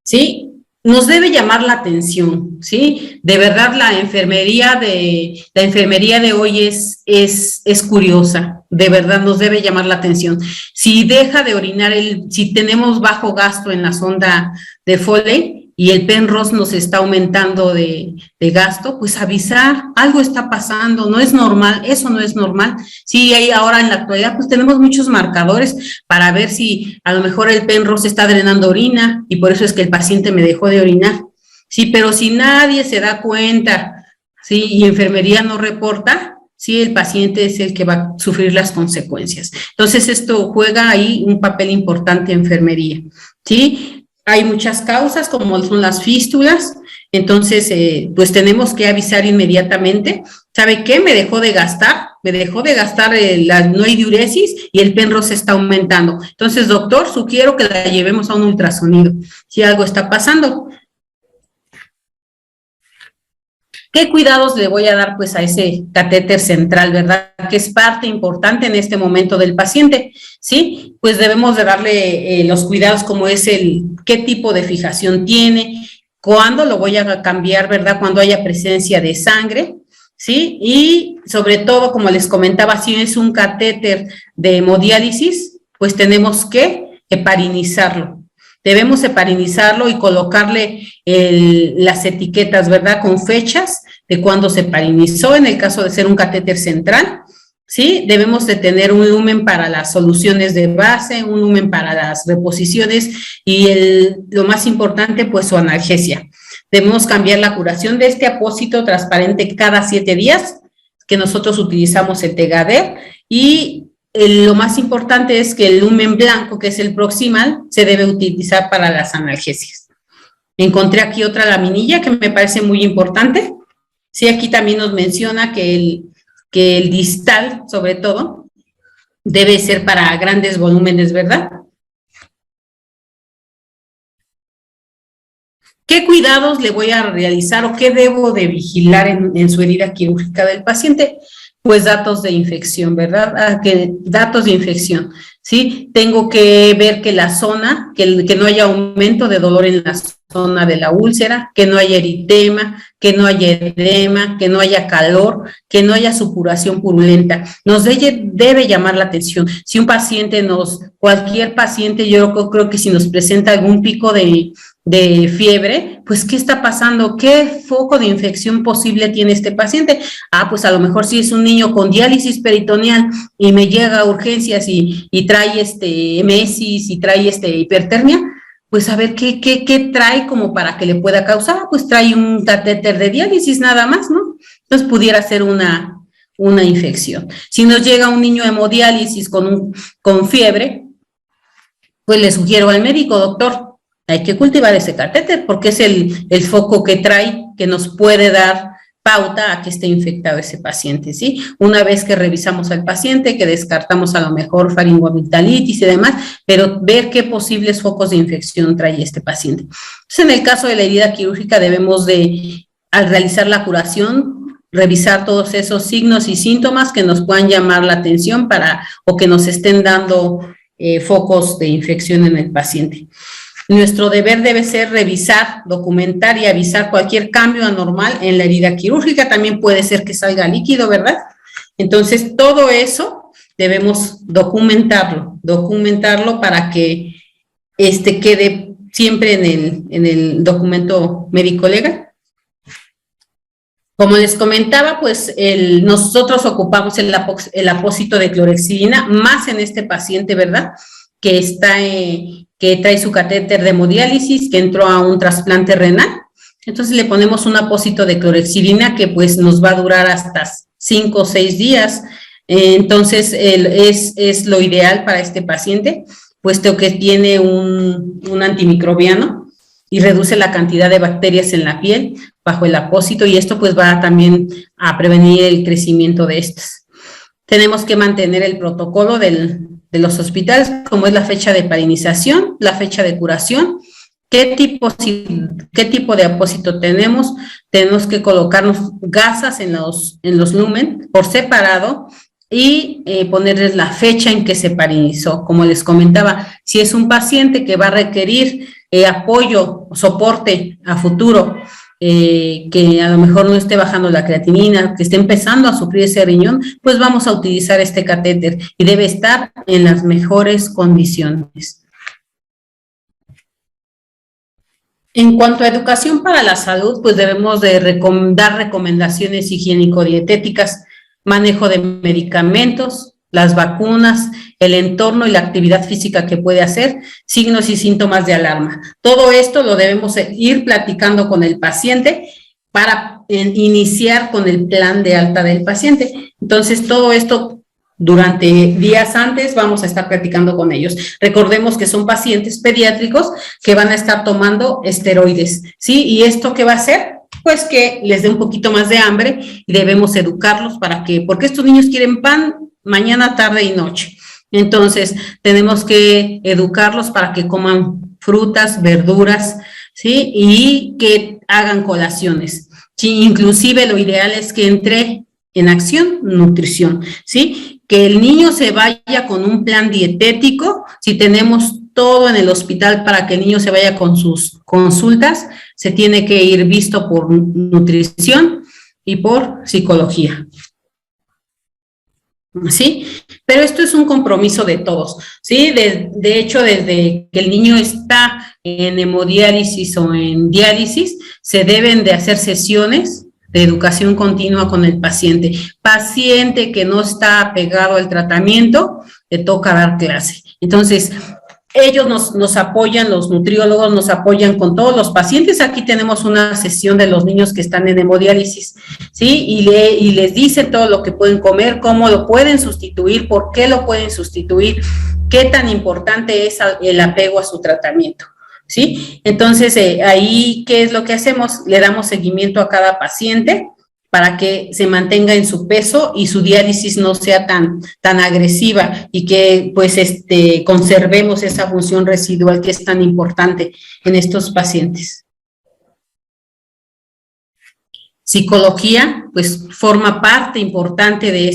¿Sí? Nos debe llamar la atención, ¿sí? De verdad, la enfermería de hoy es curiosa, de verdad nos debe llamar la atención. Si deja de orinar, si tenemos bajo gasto en la sonda de Foley y el Penrose nos está aumentando de gasto, pues avisar, algo está pasando, no es normal, eso no es normal. Sí, hay ahora en la actualidad, pues tenemos muchos marcadores para ver si a lo mejor el Penrose está drenando orina y por eso es que el paciente me dejó de orinar. Sí, pero si nadie se da cuenta, sí, y enfermería no reporta, sí, el paciente es el que va a sufrir las consecuencias. Entonces, esto juega ahí un papel importante en enfermería, ¿sí? Hay muchas causas, como son las fístulas, entonces, pues tenemos que avisar inmediatamente. ¿Sabe qué? Me dejó de gastar la no hay diuresis y el Penrose está aumentando. Entonces, doctor, sugiero que la llevemos a un ultrasonido, si algo está pasando. ¿Qué cuidados le voy a dar pues a ese catéter central, verdad? Que es parte importante en este momento del paciente, ¿sí? Pues debemos de darle los cuidados como es qué tipo de fijación tiene, cuándo lo voy a cambiar, ¿verdad? Cuando haya presencia de sangre, ¿sí? Y sobre todo, como les comentaba, si es un catéter de hemodiálisis, pues tenemos que heparinizarlo. Debemos heparinizarlo y colocarle las etiquetas, ¿verdad? Con fechas de cuándo se heparinizó, en el caso de ser un catéter central, ¿sí? Debemos de tener un lumen para las soluciones de base, un lumen para las reposiciones y lo más importante, pues su analgesia. Debemos cambiar la curación de este apósito transparente cada 7 días, que nosotros utilizamos el Tegader, y lo más importante es que el lumen blanco, que es el proximal, se debe utilizar para las analgesias. Encontré aquí otra laminilla que me parece muy importante. Sí, aquí también nos menciona que el distal, sobre todo, debe ser para grandes volúmenes, ¿verdad? ¿Qué cuidados le voy a realizar o qué debo de vigilar en su herida quirúrgica del paciente? Pues datos de infección, ¿verdad? Datos de infección, ¿sí? Tengo que ver que la zona, que no haya aumento de dolor en la zona de la úlcera, que no haya eritema, que no haya edema, que no haya calor, que no haya supuración purulenta. Nos debe llamar la atención. Si un paciente cualquier paciente, yo creo que si nos presenta algún pico de fiebre, pues ¿qué está pasando? ¿Qué foco de infección posible tiene este paciente? Pues a lo mejor si es un niño con diálisis peritoneal y me llega a urgencias y trae emesis y trae hipertermia, pues a ver qué trae como para que le pueda causar, pues trae un catéter de diálisis nada más, ¿no? Entonces pudiera ser una infección. Si nos llega un niño hemodiálisis con fiebre, pues le sugiero al médico, doctor, hay que cultivar ese catéter porque es el foco que trae, que nos puede dar pauta a que esté infectado ese paciente, ¿sí? Una vez que revisamos al paciente, que descartamos a lo mejor faringoamigdalitis y demás, pero ver qué posibles focos de infección trae este paciente. Entonces, en el caso de la herida quirúrgica debemos al realizar la curación, revisar todos esos signos y síntomas que nos puedan llamar la atención o que nos estén dando focos de infección en el paciente. Nuestro deber debe ser revisar, documentar y avisar cualquier cambio anormal en la herida quirúrgica. También puede ser que salga líquido, ¿verdad? Entonces, todo eso debemos documentarlo para que quede siempre en el documento médico legal. Como les comentaba, pues nosotros ocupamos el apósito de clorhexidina, más en este paciente, ¿verdad? Que trae su catéter de hemodiálisis, que entró a un trasplante renal. Entonces le ponemos un apósito de clorhexidina que pues nos va a durar hasta 5 o 6 días. Entonces es lo ideal para este paciente, puesto que tiene un antimicrobiano y reduce la cantidad de bacterias en la piel bajo el apósito, y esto pues va también a prevenir el crecimiento de estas. Tenemos que mantener el protocolo de los hospitales, como es la fecha de parinización, la fecha de curación, qué tipo de apósito tenemos. Tenemos que colocarnos gasas en los lumen por separado y ponerles la fecha en que se parinizó. Como les comentaba, si es un paciente que va a requerir apoyo, soporte a futuro, que a lo mejor no esté bajando la creatinina, que esté empezando a sufrir ese riñón, pues vamos a utilizar este catéter y debe estar en las mejores condiciones. En cuanto a educación para la salud, pues debemos de dar recomendaciones higiénico-dietéticas, manejo de medicamentos, las vacunas, el entorno y la actividad física que puede hacer, signos y síntomas de alarma. Todo esto lo debemos ir platicando con el paciente para iniciar con el plan de alta del paciente. Entonces, todo esto durante días antes vamos a estar platicando con ellos. Recordemos que son pacientes pediátricos que van a estar tomando esteroides, ¿sí? ¿Y esto qué va a hacer? Pues que les dé un poquito más de hambre y debemos educarlos para que, porque estos niños quieren pan mañana, tarde y noche. Entonces, tenemos que educarlos para que coman frutas, verduras, ¿sí? Y que hagan colaciones. Sí, inclusive lo ideal es que entre en acción nutrición, ¿sí? Que el niño se vaya con un plan dietético. Si tenemos todo en el hospital para que el niño se vaya con sus consultas, se tiene que ir visto por nutrición y por psicología. ¿Sí? Pero esto es un compromiso de todos, ¿sí? De hecho, desde que el niño está en hemodiálisis o en diálisis, se deben de hacer sesiones de educación continua con el paciente. Paciente que no está apegado al tratamiento, le toca dar clase. Entonces, ellos nos apoyan, los nutriólogos nos apoyan con todos los pacientes. Aquí tenemos una sesión de los niños que están en hemodiálisis, ¿sí? Y les dicen todo lo que pueden comer, cómo lo pueden sustituir, por qué lo pueden sustituir, qué tan importante es el apego a su tratamiento, ¿sí? Entonces, ahí, ¿qué es lo que hacemos? Le damos seguimiento a cada paciente para que se mantenga en su peso y su diálisis no sea tan agresiva y que pues conservemos esa función residual que es tan importante en estos pacientes. Psicología, pues forma parte importante de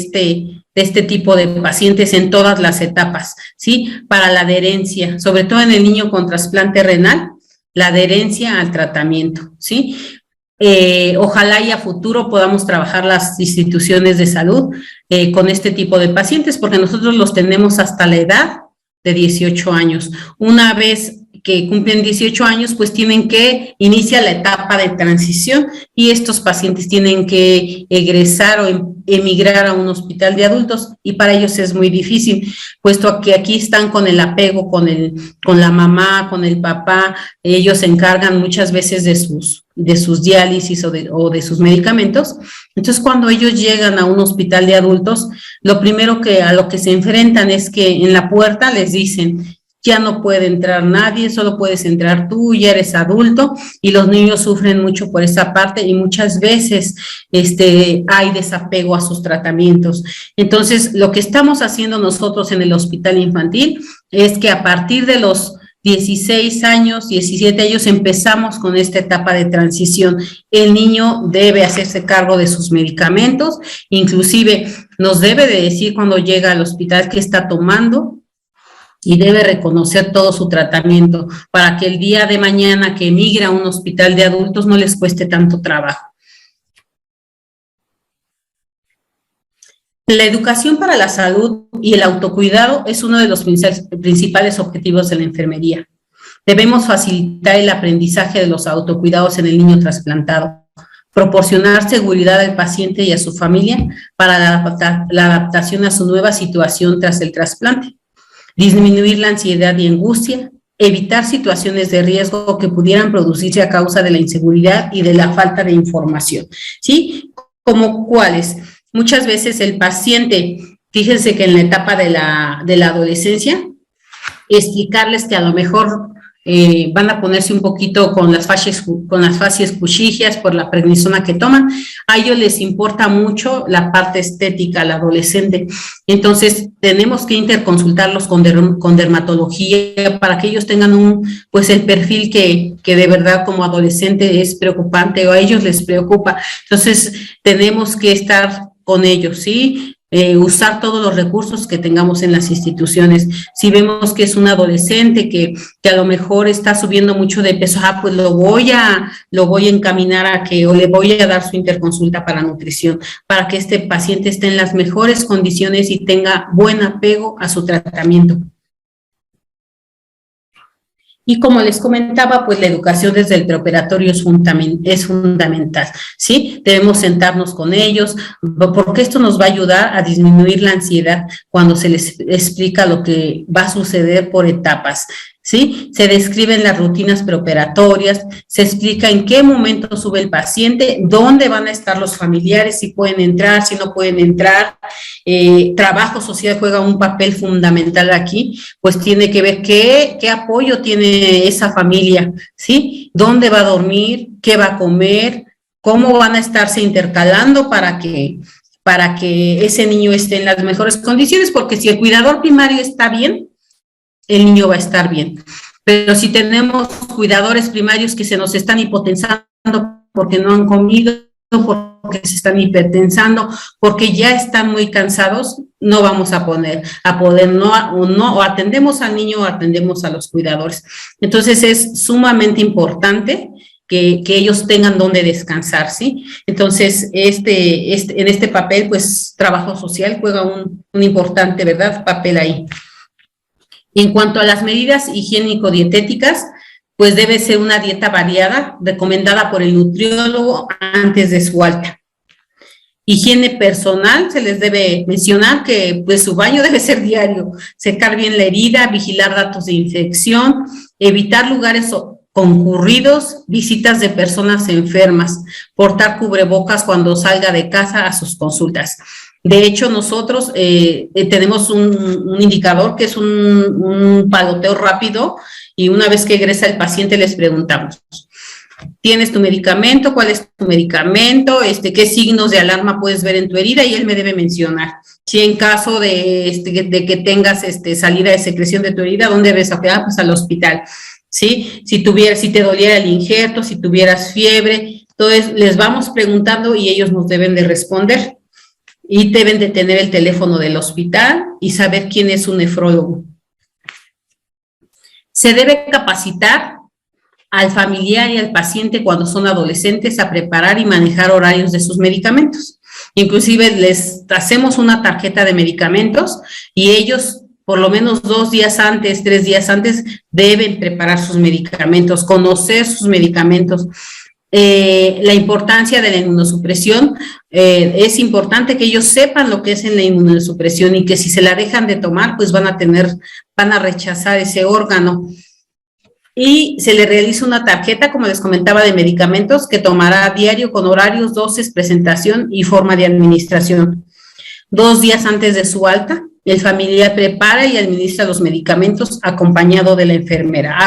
este tipo de pacientes en todas las etapas, ¿sí? Para la adherencia, sobre todo en el niño con trasplante renal, la adherencia al tratamiento, ¿sí? Ojalá y a futuro podamos trabajar las instituciones de salud con este tipo de pacientes, porque nosotros los tenemos hasta la edad de 18 años. Una vez que cumplen 18 años, pues tienen que iniciar la etapa de transición y estos pacientes tienen que egresar o emigrar a un hospital de adultos y para ellos es muy difícil, puesto que aquí están con el apego, con la mamá, con el papá. Ellos se encargan muchas veces de sus diálisis o de sus medicamentos. Entonces, cuando ellos llegan a un hospital de adultos, lo primero a lo que se enfrentan es que en la puerta les dicen: ya no puede entrar nadie, solo puedes entrar tú, ya eres adulto, y los niños sufren mucho por esa parte y muchas veces hay desapego a sus tratamientos. Entonces, lo que estamos haciendo nosotros en el hospital infantil es que a partir de los 16 años, 17 años, empezamos con esta etapa de transición. El niño debe hacerse cargo de sus medicamentos, inclusive nos debe de decir cuando llega al hospital qué está tomando, y debe reconocer todo su tratamiento para que el día de mañana que emigre a un hospital de adultos no les cueste tanto trabajo. La educación para la salud y el autocuidado es uno de los principales objetivos de la enfermería. Debemos facilitar el aprendizaje de los autocuidados en el niño trasplantado, proporcionar seguridad al paciente y a su familia para la adaptación a su nueva situación tras el trasplante, disminuir la ansiedad y angustia, evitar situaciones de riesgo que pudieran producirse a causa de la inseguridad y de la falta de información, ¿sí? ¿Como cuáles? Muchas veces el paciente, fíjense que en la etapa de la adolescencia, explicarles que a lo mejor van a ponerse un poquito con las facies cuchillas por la prednisona que toman. A ellos les importa mucho la parte estética al adolescente. Entonces, tenemos que interconsultarlos con dermatología para que ellos tengan pues el perfil que de verdad como adolescente es preocupante o a ellos les preocupa. Entonces, tenemos que estar con ellos, ¿sí? Usar todos los recursos que tengamos en las instituciones. Si vemos que es un adolescente que a lo mejor está subiendo mucho de peso, pues lo voy a encaminar o le voy a dar su interconsulta para nutrición, para que este paciente esté en las mejores condiciones y tenga buen apego a su tratamiento. Y como les comentaba, pues la educación desde el preoperatorio es fundamental, ¿sí? Debemos sentarnos con ellos, porque esto nos va a ayudar a disminuir la ansiedad cuando se les explica lo que va a suceder por etapas, ¿sí? Se describen las rutinas preoperatorias, se explica en qué momento sube el paciente, dónde van a estar los familiares, si pueden entrar, si no pueden entrar. Trabajo social juega un papel fundamental aquí, pues tiene que ver qué apoyo tiene esa familia, ¿sí? ¿Dónde va a dormir? ¿Qué va a comer? ¿Cómo van a estarse intercalando para que ese niño esté en las mejores condiciones? Porque si el cuidador primario está bien, el niño va a estar bien. Pero si tenemos cuidadores primarios que se nos están hipotensando porque no han comido, porque se están hipertensando, porque ya están muy cansados, no vamos a poder, o atendemos al niño o atendemos a los cuidadores. Entonces es sumamente importante que ellos tengan donde descansar, ¿sí? Entonces, en este papel, pues, trabajo social juega un importante, ¿verdad?, papel ahí. En cuanto a las medidas higiénico-dietéticas, pues debe ser una dieta variada, recomendada por el nutriólogo antes de su alta. Higiene personal, se les debe mencionar que pues su baño debe ser diario, secar bien la herida, vigilar datos de infección, evitar lugares concurridos, visitas de personas enfermas, portar cubrebocas cuando salga de casa a sus consultas. De hecho, nosotros tenemos un indicador que es un paloteo rápido y una vez que egresa el paciente les preguntamos, ¿tienes tu medicamento? ¿Cuál es tu medicamento? ¿Qué signos de alarma puedes ver en tu herida? Y él me debe mencionar. Si en caso de que tengas salida de secreción de tu herida, ¿dónde debes acudir? Pues al hospital, ¿sí? Si te doliera el injerto, si tuvieras fiebre, entonces les vamos preguntando y ellos nos deben de responder. Y deben de tener el teléfono del hospital y saber quién es un nefrólogo. Se debe capacitar al familiar y al paciente cuando son adolescentes a preparar y manejar horarios de sus medicamentos. Inclusive les hacemos una tarjeta de medicamentos y ellos por lo menos 2 días antes, 3 días antes deben preparar sus medicamentos, conocer sus medicamentos. La importancia de la inmunosupresión, es importante que ellos sepan lo que es en la inmunosupresión y que si se la dejan de tomar, pues van a rechazar ese órgano. Y se le realiza una tarjeta, como les comentaba, de medicamentos que tomará a diario con horarios, dosis, presentación y forma de administración. 2 días antes de su alta, el familiar prepara y administra los medicamentos acompañado de la enfermera,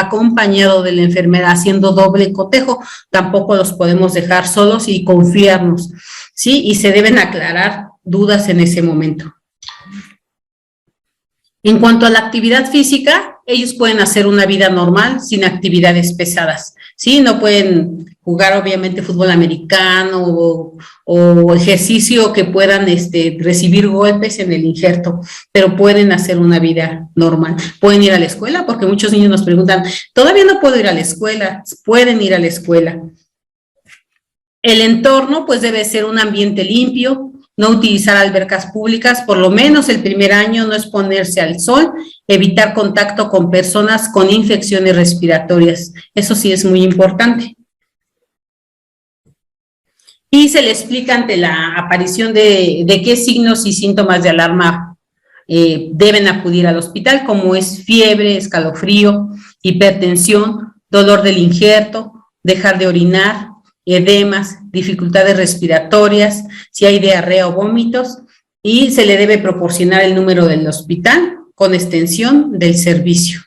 haciendo doble cotejo. Tampoco los podemos dejar solos y confiarnos, ¿sí? Y se deben aclarar dudas en ese momento. En cuanto a la actividad física, ellos pueden hacer una vida normal sin actividades pesadas, ¿sí? No pueden jugar obviamente fútbol americano o ejercicio que puedan recibir golpes en el injerto, pero pueden hacer una vida normal. Pueden ir a la escuela, porque muchos niños nos preguntan, todavía no puedo ir a la escuela. Pueden ir a la escuela. El entorno pues debe ser un ambiente limpio, no utilizar albercas públicas, por lo menos el primer año, no exponerse al sol, evitar contacto con personas con infecciones respiratorias. Eso sí es muy importante. Y se le explica ante la aparición de qué signos y síntomas de alarma deben acudir al hospital, como es fiebre, escalofrío, hipertensión, dolor del injerto, dejar de orinar, edemas, dificultades respiratorias, si hay diarrea o vómitos, y se le debe proporcionar el número del hospital con extensión del servicio.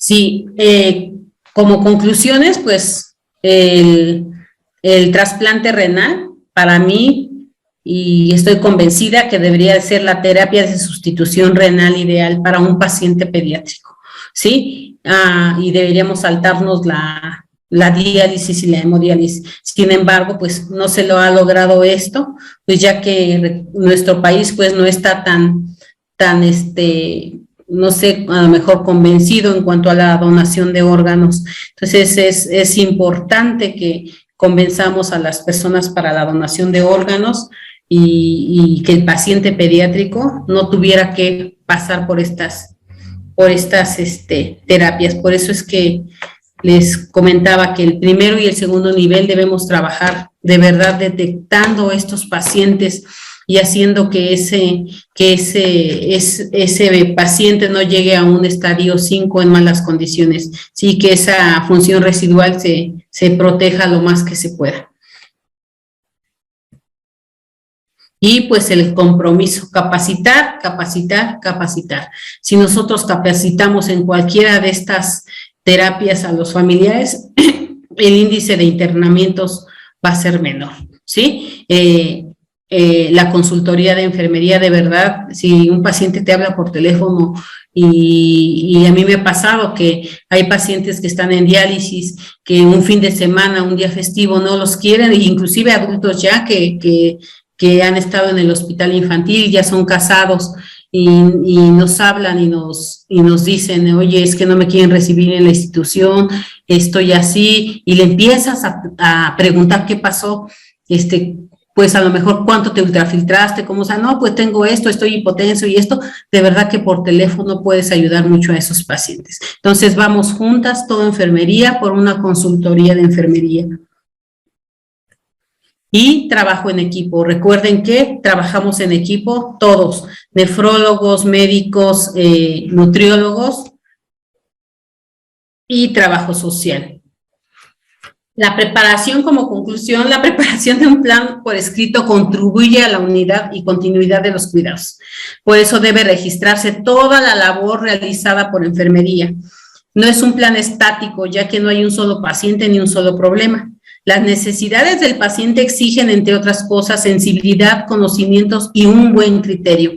Sí, como conclusiones, pues el trasplante renal, para mí, y estoy convencida que debería ser la terapia de sustitución renal ideal para un paciente pediátrico, ¿sí? Y deberíamos saltarnos la diálisis y la hemodiálisis. Sin embargo, pues no se lo ha logrado esto, pues ya que nuestro país pues no está tan no sé, a lo mejor convencido en cuanto a la donación de órganos. Entonces es importante que convenzamos a las personas para la donación de órganos y que el paciente pediátrico no tuviera que pasar por estas terapias. Por eso es que les comentaba que el primero y el segundo nivel debemos trabajar de verdad detectando estos pacientes y haciendo que ese paciente no llegue a un estadio 5 en malas condiciones, sí, que esa función residual se proteja lo más que se pueda. Y pues el compromiso, capacitar, capacitar, capacitar. Si nosotros capacitamos en cualquiera de estas terapias a los familiares, el índice de internamientos va a ser menor, ¿sí? La consultoría de enfermería, de verdad, si un paciente te habla por teléfono y a mí me ha pasado que hay pacientes que están en diálisis, que un fin de semana, un día festivo no los quieren, e inclusive adultos ya que han estado en el hospital infantil, ya son casados y nos hablan y nos dicen, oye, es que no me quieren recibir en la institución, estoy así, y le empiezas a preguntar qué pasó, pues a lo mejor cuánto te ultrafiltraste, cómo, o sea, no, pues tengo esto, estoy hipotenso y esto, de verdad que por teléfono puedes ayudar mucho a esos pacientes. Entonces vamos juntas, toda enfermería, por una consultoría de enfermería. Y trabajo en equipo. Recuerden que trabajamos en equipo todos, nefrólogos, médicos, nutriólogos y trabajo social. La preparación, como conclusión, la preparación de un plan por escrito contribuye a la unidad y continuidad de los cuidados. Por eso debe registrarse toda la labor realizada por enfermería. No es un plan estático, ya que no hay un solo paciente ni un solo problema. Las necesidades del paciente exigen, entre otras cosas, sensibilidad, conocimientos y un buen criterio.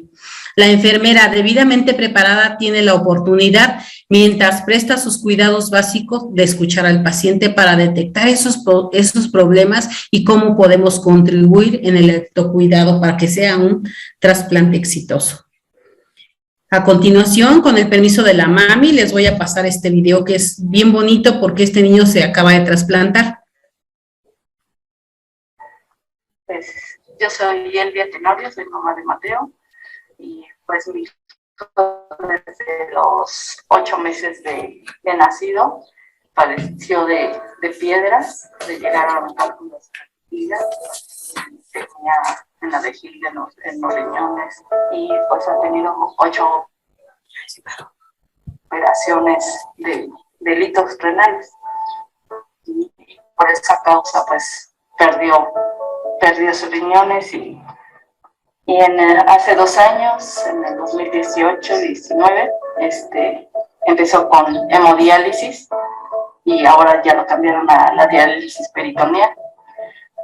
La enfermera debidamente preparada tiene la oportunidad, mientras presta sus cuidados básicos, de escuchar al paciente para detectar esos problemas y cómo podemos contribuir en el autocuidado para que sea un trasplante exitoso. A continuación, con el permiso de la mami, les voy a pasar este video que es bien bonito porque este niño se acaba de trasplantar. Pues yo soy Elvia Tenorio, soy mamá de Mateo, y pues mi hijo desde los 8 meses de nacido padeció de piedras, le llegaron algunas heridas, tenía en la vejiga, en los riñones, y pues ha tenido 8 operaciones de delitos renales, y por esa causa pues perdió sus riñones y hace 2 años, en el 2018-19, empezó con hemodiálisis y ahora ya lo cambiaron a la diálisis peritoneal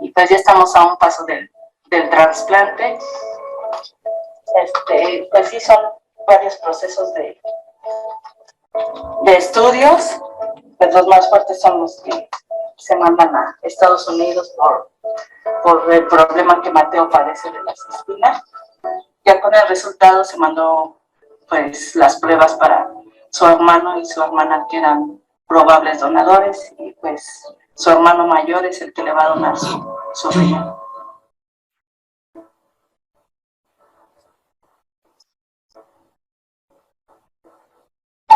y pues ya estamos a un paso del trasplante. Pues sí, son varios procesos de estudios, pues los más fuertes son los que se mandan a Estados Unidos por el problema que Mateo padece de las espinas. Ya con el resultado se mandó pues las pruebas para su hermano y su hermana, que eran probables donadores, y pues su hermano mayor es el que le va a donar su riñón.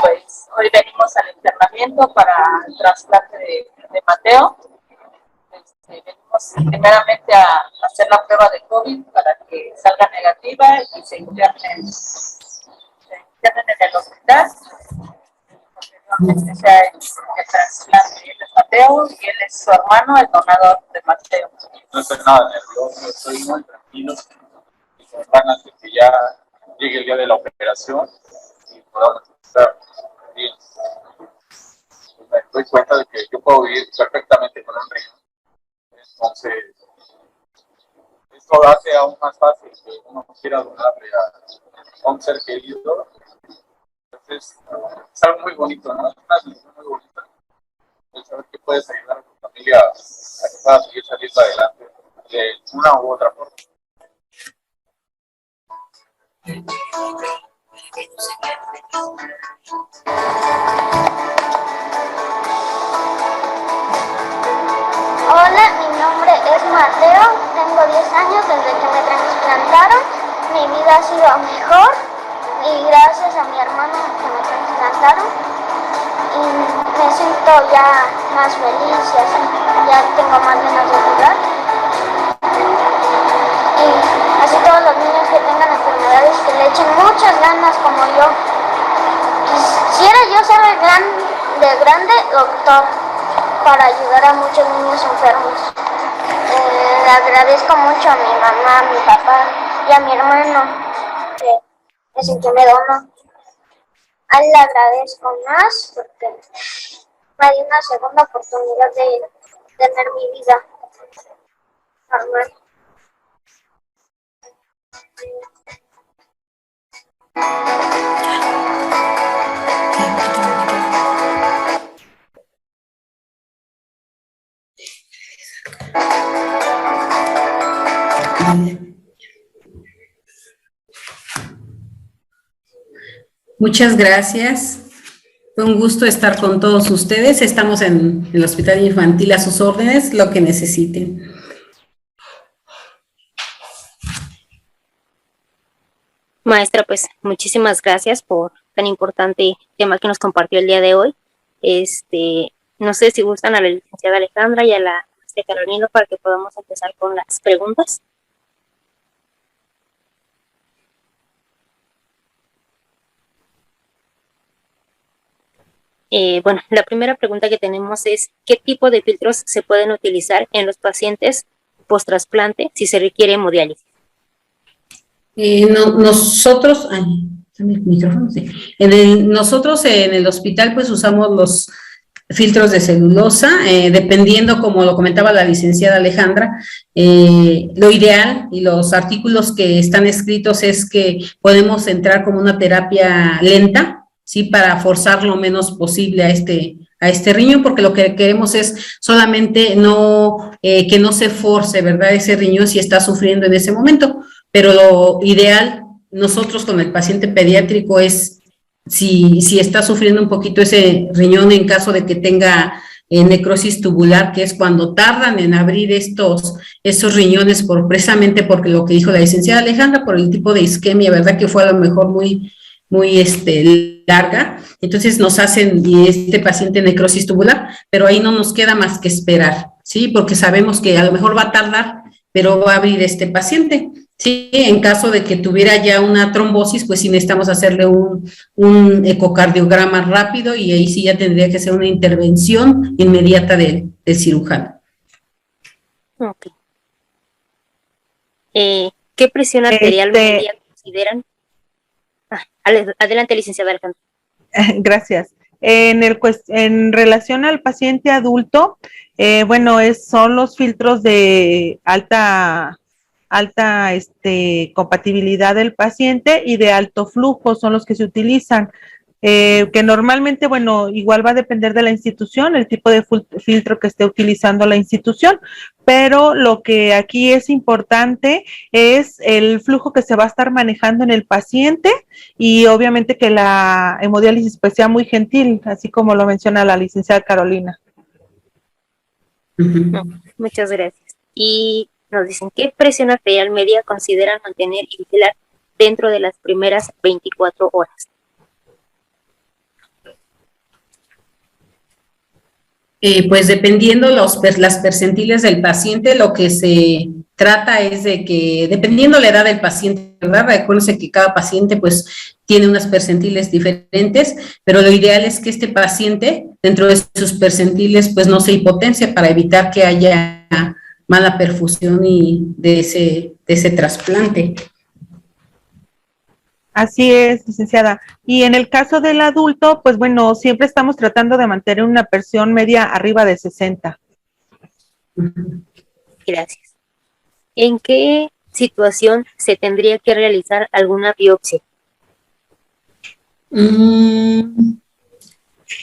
Pues hoy venimos al internamiento para el trasplante de Mateo. Venimos primeramente a hacer la prueba de COVID para que salga negativa y se internen en el hospital. Posteriormente sea el trasplante. Él es Mateo y él es su hermano, el donador de Mateo. No estoy nada nervioso, estoy muy tranquilo. Mis hermanas, de que ya llegue el día de la operación y podamos estar bien. doy cuenta de que yo puedo vivir perfectamente con un riñón. Entonces, esto hace aún más fácil que uno quiera donarle a un ser querido. Entonces, es algo muy bonito, ¿no? Es una sensación muy bonita. El saber que puedes ayudar a tu familia a que pueda seguir saliendo adelante de una u otra forma. Hola, mi nombre es Mateo, tengo 10 años desde que me trasplantaron. Mi vida ha sido mejor y gracias a mi hermano que me trasplantaron. Y me siento ya más feliz y así, ya tengo más ganas de jugar. Y así todos los niños que tengan enfermedades que le echen muchas ganas como yo. Quisiera yo ser de grande doctor para ayudar a muchos niños enfermos. Le agradezco mucho a mi mamá, a mi papá y a mi hermano que es el que me donó. A él le agradezco más porque me dio una segunda oportunidad de tener mi vida normal. Muchas gracias. Fue un gusto estar con todos ustedes. Estamos en el Hospital Infantil a sus órdenes, lo que necesiten. Maestra, pues muchísimas gracias por tan importante tema que nos compartió el día de hoy. No sé si gustan a la licenciada Alejandra y a la maestra Carolina para que podamos empezar con las preguntas. Bueno, la primera pregunta que tenemos es, ¿qué tipo de filtros se pueden utilizar en los pacientes post-trasplante si se requiere hemodiálisis? Nosotros, sí. Nosotros en el hospital pues usamos los filtros de celulosa, dependiendo, como lo comentaba la licenciada Alejandra, lo ideal y los artículos que están escritos es que podemos entrar como una terapia lenta, ¿sí? Para forzar lo menos posible a este riñón, porque lo que queremos es solamente que no se force, ¿verdad? Ese riñón si está sufriendo en ese momento, pero lo ideal nosotros con el paciente pediátrico es si está sufriendo un poquito ese riñón en caso de que tenga necrosis tubular, que es cuando tardan en abrir esos riñones precisamente porque lo que dijo la licenciada Alejandra, por el tipo de isquemia, ¿verdad? Que fue a lo mejor muy larga, entonces nos hacen este paciente necrosis tubular, pero ahí no nos queda más que esperar, ¿sí? Porque sabemos que a lo mejor va a tardar, pero va a abrir este paciente. Sí, en caso de que tuviera ya una trombosis, pues sí necesitamos hacerle un ecocardiograma rápido y ahí sí ya tendría que ser una intervención inmediata del cirujano. Ok. ¿Qué presión arterial media consideran? Adelante, licenciada Alejandra. Gracias. En relación al paciente adulto, son los filtros de alta compatibilidad del paciente y de alto flujo son los que se utilizan, que normalmente, igual va a depender de la institución, el tipo de filtro que esté utilizando la institución, pero lo que aquí es importante es el flujo que se va a estar manejando en el paciente y obviamente que la hemodiálisis pues sea muy gentil, así como lo menciona la licenciada Carolina. Muchas gracias. Y nos dicen, ¿qué presión arterial media consideran mantener y vigilar dentro de las primeras 24 horas? Pues dependiendo las percentiles del paciente, lo que se trata es de que, dependiendo la edad del paciente, ¿verdad? Recuérdense que cada paciente pues tiene unas percentiles diferentes, pero lo ideal es que este paciente, dentro de sus percentiles, pues no se hipotense para evitar que haya mala perfusión y de ese trasplante. Así es, licenciada. Y en el caso del adulto, pues bueno, siempre estamos tratando de mantener una presión media arriba de 60. Gracias. ¿En qué situación se tendría que realizar alguna biopsia?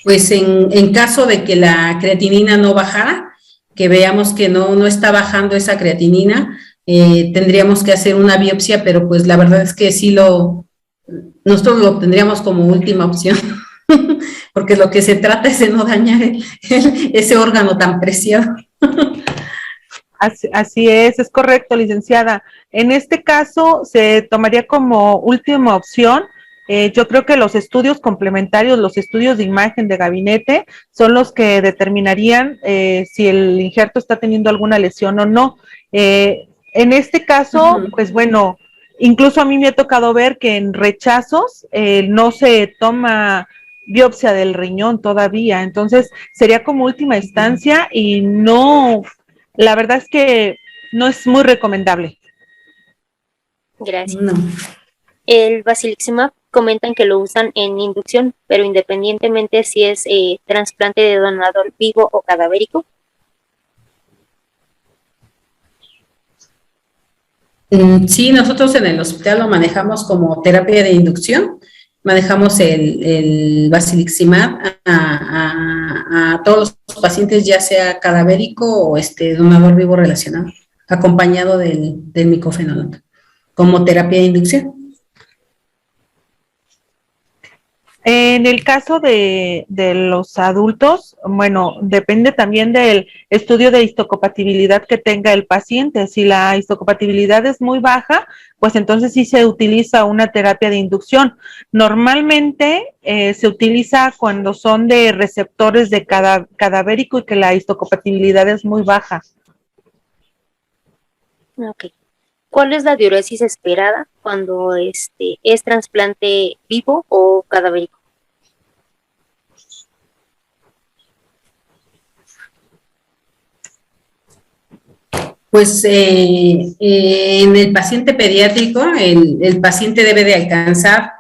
Pues en caso de que la creatinina no bajara, que veamos que no está bajando esa creatinina, tendríamos que hacer una biopsia, pero pues la verdad es que nosotros lo tendríamos como última opción, porque lo que se trata es de no dañar ese órgano tan preciado. Así es correcto, licenciada. En este caso se tomaría como última opción. Yo creo que los estudios complementarios, los estudios de imagen de gabinete, son los que determinarían si el injerto está teniendo alguna lesión o no. En este caso, pues bueno, incluso a mí me ha tocado ver que en rechazos no se toma biopsia del riñón todavía, entonces sería como última instancia y no, la verdad es que no es muy recomendable. Gracias. No. El Basiliximab comentan que lo usan en inducción, pero independientemente si es trasplante de donador vivo o cadavérico. Sí, nosotros en el hospital lo manejamos como terapia de inducción, manejamos el Basiliximab a todos los pacientes, ya sea cadavérico o donador vivo relacionado, acompañado del micofenolón, como terapia de inducción. En el caso de los adultos, bueno, depende también del estudio de histocompatibilidad que tenga el paciente. Si la histocompatibilidad es muy baja, pues entonces sí se utiliza una terapia de inducción. Normalmente se utiliza cuando son de receptores de cadavérico y que la histocompatibilidad es muy baja. Ok. ¿Cuál es la diuresis esperada cuando es trasplante vivo o cadavérico? Pues en el paciente pediátrico, el paciente debe de alcanzar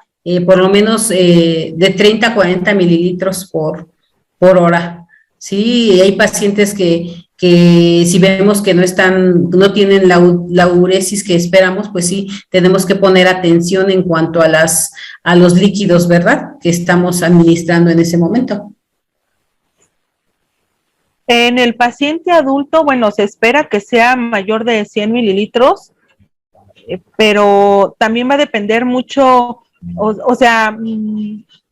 por lo menos de 30 a 40 mililitros por hora. Sí, hay pacientes que si vemos que no tienen la uresis que esperamos, pues sí, tenemos que poner atención en cuanto a los líquidos, ¿verdad?, que estamos administrando en ese momento. En el paciente adulto, bueno, se espera que sea mayor de 100 mililitros, pero también va a depender mucho, o sea,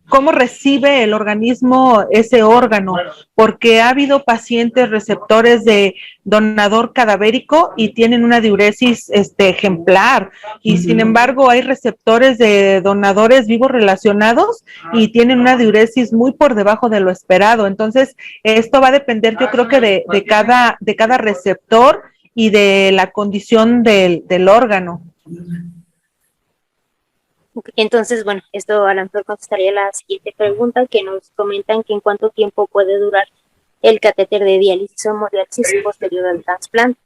cómo recibe el organismo ese órgano, porque ha habido pacientes receptores de donador cadavérico y tienen una diuresis ejemplar, y sin embargo hay receptores de donadores vivos relacionados y tienen una diuresis muy por debajo de lo esperado. Entonces, esto va a depender, yo creo que de cada receptor y de la condición del órgano. Entonces, bueno, esto a lo mejor contestaría la siguiente pregunta, que nos comentan que en cuánto tiempo puede durar el catéter de diálisis o hemodiálisis posterior al trasplante.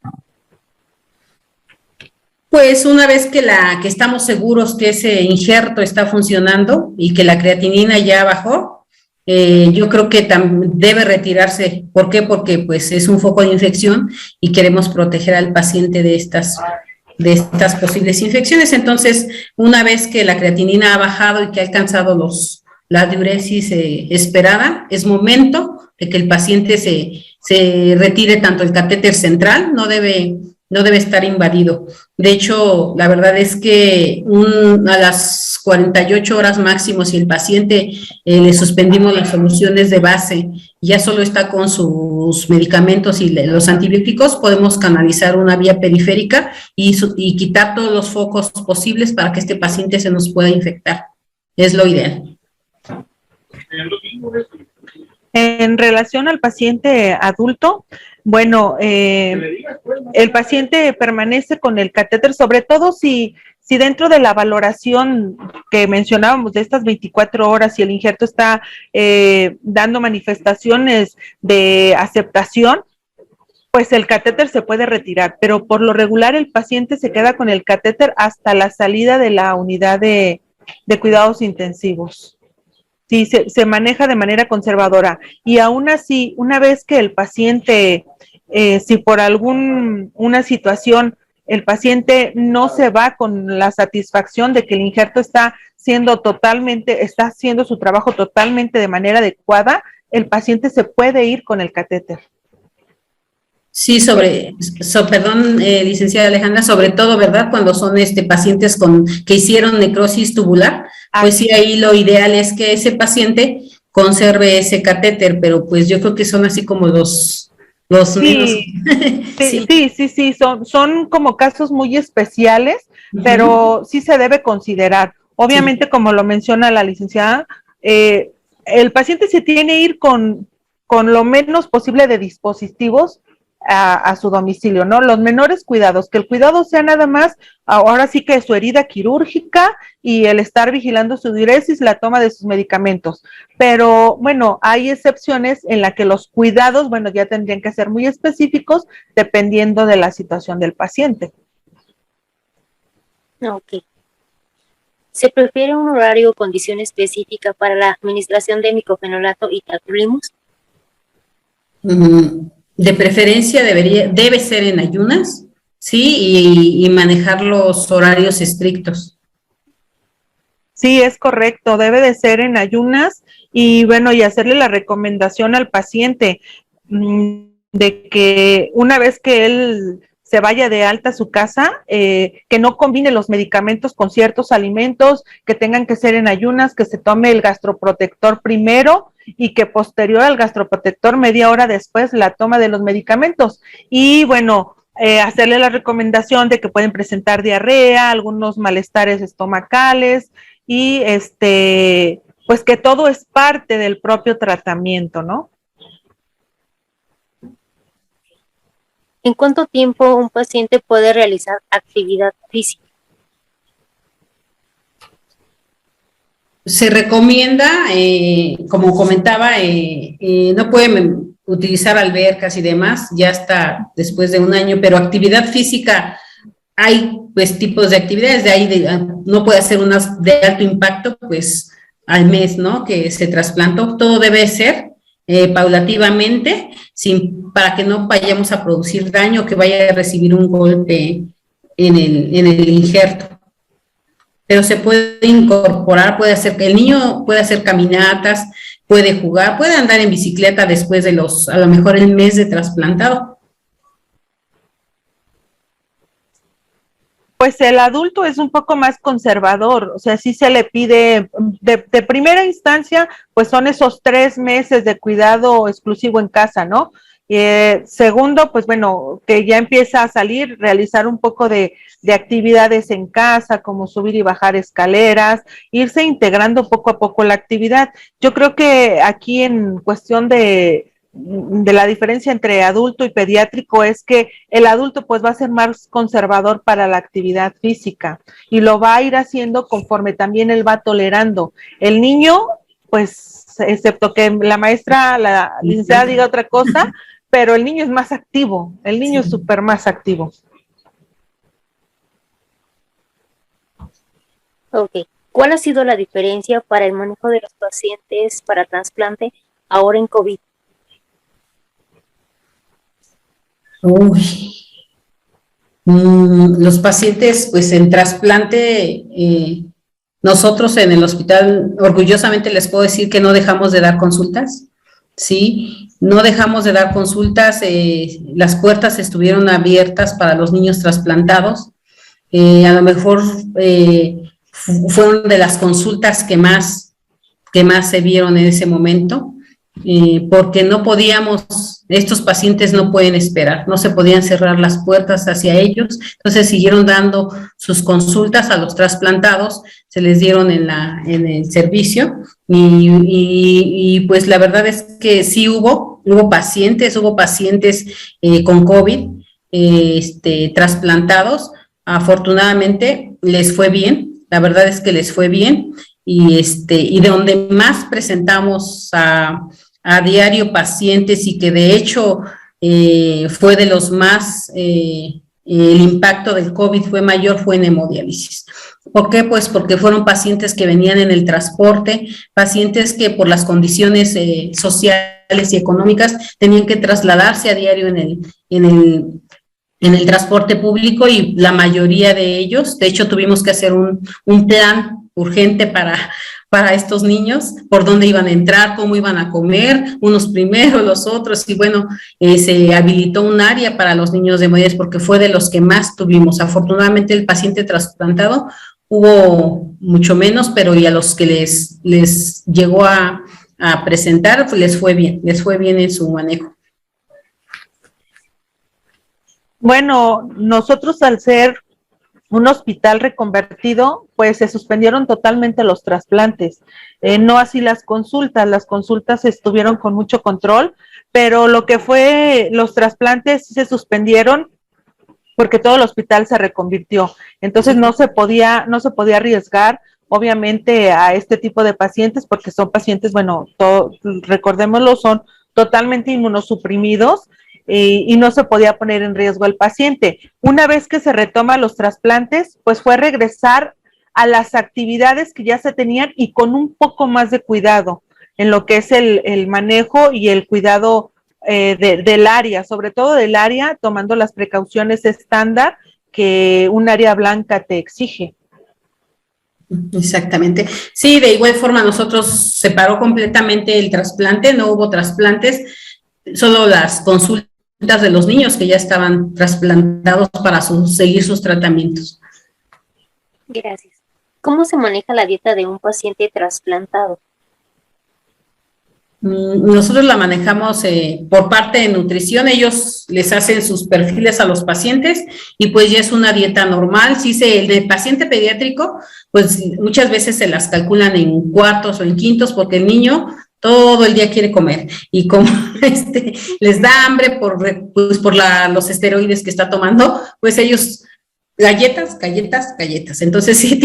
Pues una vez que estamos seguros que ese injerto está funcionando y que la creatinina ya bajó, yo creo que debe retirarse. ¿Por qué? Porque pues es un foco de infección y queremos proteger al paciente de estas posibles infecciones. Entonces, una vez que la creatinina ha bajado y que ha alcanzado la diuresis esperada, es momento de que el paciente se retire tanto el catéter central, no debe estar invadido. De hecho, la verdad es que a las 48 horas máximo, si el paciente le suspendimos las soluciones de base, ya solo está con sus medicamentos y los antibióticos, podemos canalizar una vía periférica y quitar todos los focos posibles para que este paciente se nos pueda infectar. Es lo ideal. En relación al paciente adulto, bueno, el paciente permanece con el catéter, sobre todo si dentro de la valoración que mencionábamos de estas 24 horas y el injerto está dando manifestaciones de aceptación, pues el catéter se puede retirar, pero por lo regular el paciente se queda con el catéter hasta la salida de la unidad de de cuidados intensivos. Sí, se maneja de manera conservadora. Y aún así, una vez que el paciente, si por una situación el paciente no se va con la satisfacción de que el injerto está haciendo su trabajo totalmente de manera adecuada, el paciente se puede ir con el catéter. Sí, perdón, licenciada Alejandra, sobre todo, ¿verdad? Cuando son pacientes que hicieron necrosis tubular, pues sí, ahí lo ideal es que ese paciente conserve ese catéter, pero pues yo creo que son así como los menos. Sí, son como casos muy especiales, pero sí se debe considerar. Obviamente, como lo menciona la licenciada, el paciente se tiene que ir con lo menos posible de dispositivos a su domicilio, ¿no? Los menores cuidados, que el cuidado sea nada más, ahora sí que su herida quirúrgica y el estar vigilando su diuresis, la toma de sus medicamentos. Pero, bueno, hay excepciones en las que los cuidados, bueno, ya tendrían que ser muy específicos dependiendo de la situación del paciente. Ok. ¿Se prefiere un horario o condición específica para la administración de micofenolato y tacrolimus? De preferencia debe ser en ayunas, ¿sí? Y manejar los horarios estrictos. Sí, es correcto, debe de ser en ayunas y bueno, y hacerle la recomendación al paciente de que una vez que él se vaya de alta a su casa, que no combine los medicamentos con ciertos alimentos, que tengan que ser en ayunas, que se tome el gastroprotector primero y que posterior al gastroprotector, media hora después, la toma de los medicamentos. Y bueno, hacerle la recomendación de que pueden presentar diarrea, algunos malestares estomacales y pues que todo es parte del propio tratamiento, ¿no? ¿En cuánto tiempo un paciente puede realizar actividad física? Se recomienda, como comentaba, no pueden utilizar albercas y demás, ya hasta después de un año, pero actividad física, hay pues tipos de actividades, no puede hacer unas de alto impacto, pues al mes, ¿no? Que se trasplantó, todo debe ser paulativamente, para que no vayamos a producir daño, que vaya a recibir un golpe en el injerto. Pero se puede incorporar, el niño puede hacer caminatas, puede jugar, puede andar en bicicleta después de a lo mejor el mes de trasplantado. Pues el adulto es un poco más conservador, o sea, sí se le pide, de primera instancia, pues son esos 3 meses de cuidado exclusivo en casa, ¿no? Segundo, pues bueno, que ya empieza a salir, realizar un poco de actividades en casa, como subir y bajar escaleras, irse integrando poco a poco la actividad. Yo creo que aquí en cuestión de la diferencia entre adulto y pediátrico es que el adulto pues va a ser más conservador para la actividad física y lo va a ir haciendo conforme también él va tolerando. El niño, pues, excepto que la maestra, la licenciada diga otra cosa, pero el niño es más activo, el niño es súper más activo. Ok. ¿Cuál ha sido la diferencia para el manejo de los pacientes para trasplante ahora en COVID? Los pacientes, pues en trasplante, nosotros en el hospital, orgullosamente les puedo decir que no dejamos de dar consultas, ¿sí? No dejamos de dar consultas, las puertas estuvieron abiertas para los niños trasplantados, a lo mejor fueron de las consultas que más se vieron en ese momento, porque no podíamos, estos pacientes no pueden esperar, no se podían cerrar las puertas hacia ellos, entonces siguieron dando sus consultas a los trasplantados, se les dieron en el servicio, y pues la verdad es que sí hubo pacientes con COVID, trasplantados, afortunadamente les fue bien, la verdad es que les fue bien, y de donde más presentamos a diario pacientes y que de hecho fue de los más, el impacto del COVID fue mayor, fue en hemodiálisis. ¿Por qué? Pues porque fueron pacientes que venían en el transporte, pacientes que por las condiciones sociales y económicas tenían que trasladarse a diario en el transporte público, y la mayoría de ellos, de hecho tuvimos que hacer un plan urgente para estos niños, por dónde iban a entrar, cómo iban a comer, unos primero, los otros, y bueno, se habilitó un área para los niños de hemodiálisis porque fue de los que más tuvimos. Afortunadamente el paciente trasplantado hubo mucho menos, pero y a los que les llegó a presentar, pues les fue bien en su manejo. Bueno, nosotros al ser un hospital reconvertido, pues se suspendieron totalmente los trasplantes, no así las consultas estuvieron con mucho control, pero lo que fue los trasplantes se suspendieron porque todo el hospital se reconvirtió, entonces no se podía arriesgar obviamente a este tipo de pacientes porque son pacientes, bueno, recordémoslo, son totalmente inmunosuprimidos, y no se podía poner en riesgo al paciente. Una vez que se retoman los trasplantes, pues fue regresar a las actividades que ya se tenían y con un poco más de cuidado en lo que es el manejo y el cuidado del área, sobre todo del área, tomando las precauciones estándar que un área blanca te exige. Exactamente. Sí, de igual forma nosotros separó completamente el trasplante, no hubo trasplantes, solo las consultas de los niños que ya estaban trasplantados para seguir sus tratamientos. Gracias. ¿Cómo se maneja la dieta de un paciente trasplantado? Nosotros la manejamos por parte de nutrición, ellos les hacen sus perfiles a los pacientes y pues ya es una dieta normal. Sí, el de paciente pediátrico, pues muchas veces se las calculan en cuartos o en quintos porque el niño todo el día quiere comer y como les da hambre por los esteroides que está tomando, pues ellos galletas. Entonces sí se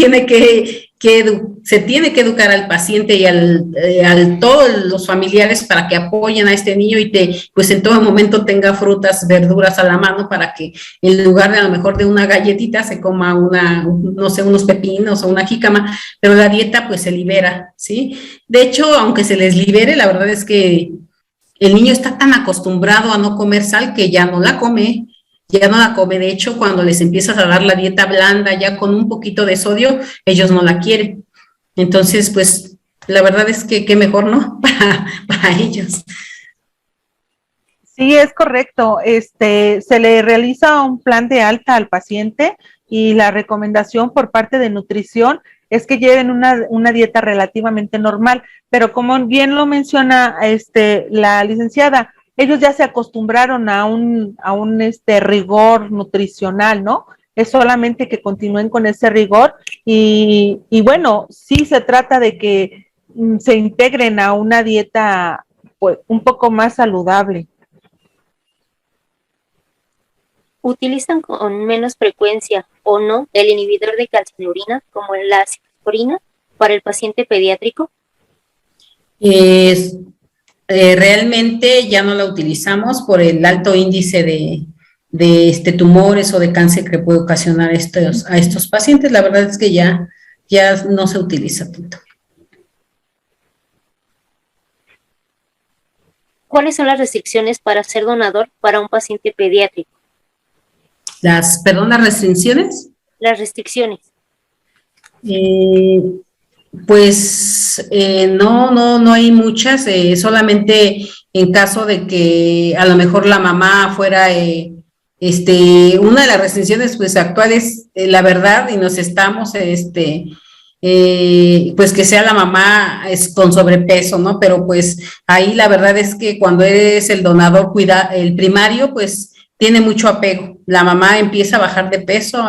tiene que educar al paciente y al todos los familiares para que apoyen a este niño y pues en todo momento tenga frutas, verduras a la mano para que en lugar de a lo mejor de una galletita se coma no sé, unos pepinos o una jícama, pero la dieta pues se libera, ¿sí? De hecho, aunque se les libere, la verdad es que el niño está tan acostumbrado a no comer sal que ya no la come. De hecho, cuando les empiezas a dar la dieta blanda, ya con un poquito de sodio, ellos no la quieren. Entonces, pues, la verdad es que qué mejor, ¿no? Para ellos. Sí, es correcto. Se le realiza un plan de alta al paciente y la recomendación por parte de nutrición es que lleven una dieta relativamente normal, pero como bien lo menciona la licenciada, ellos ya se acostumbraron a un rigor nutricional, ¿no? Es solamente que continúen con ese rigor y bueno, sí se trata de que se integren a una dieta pues un poco más saludable. ¿Utilizan con menos frecuencia o no el inhibidor de calcinurina como la ciclosporina para el paciente pediátrico? Realmente ya no la utilizamos por el alto índice de tumores o de cáncer que puede ocasionar a estos pacientes. La verdad es que ya no se utiliza tanto. ¿Cuáles son las restricciones para ser donador para un paciente pediátrico? ¿Las restricciones? Las restricciones. Pues no hay muchas, solamente en caso de que a lo mejor la mamá fuera, una de las restricciones pues actuales, la verdad, y nos estamos, pues que sea la mamá con sobrepeso, ¿no? Pero pues ahí la verdad es que cuando eres el donador el primario, pues tiene mucho apego. La mamá empieza a bajar de peso,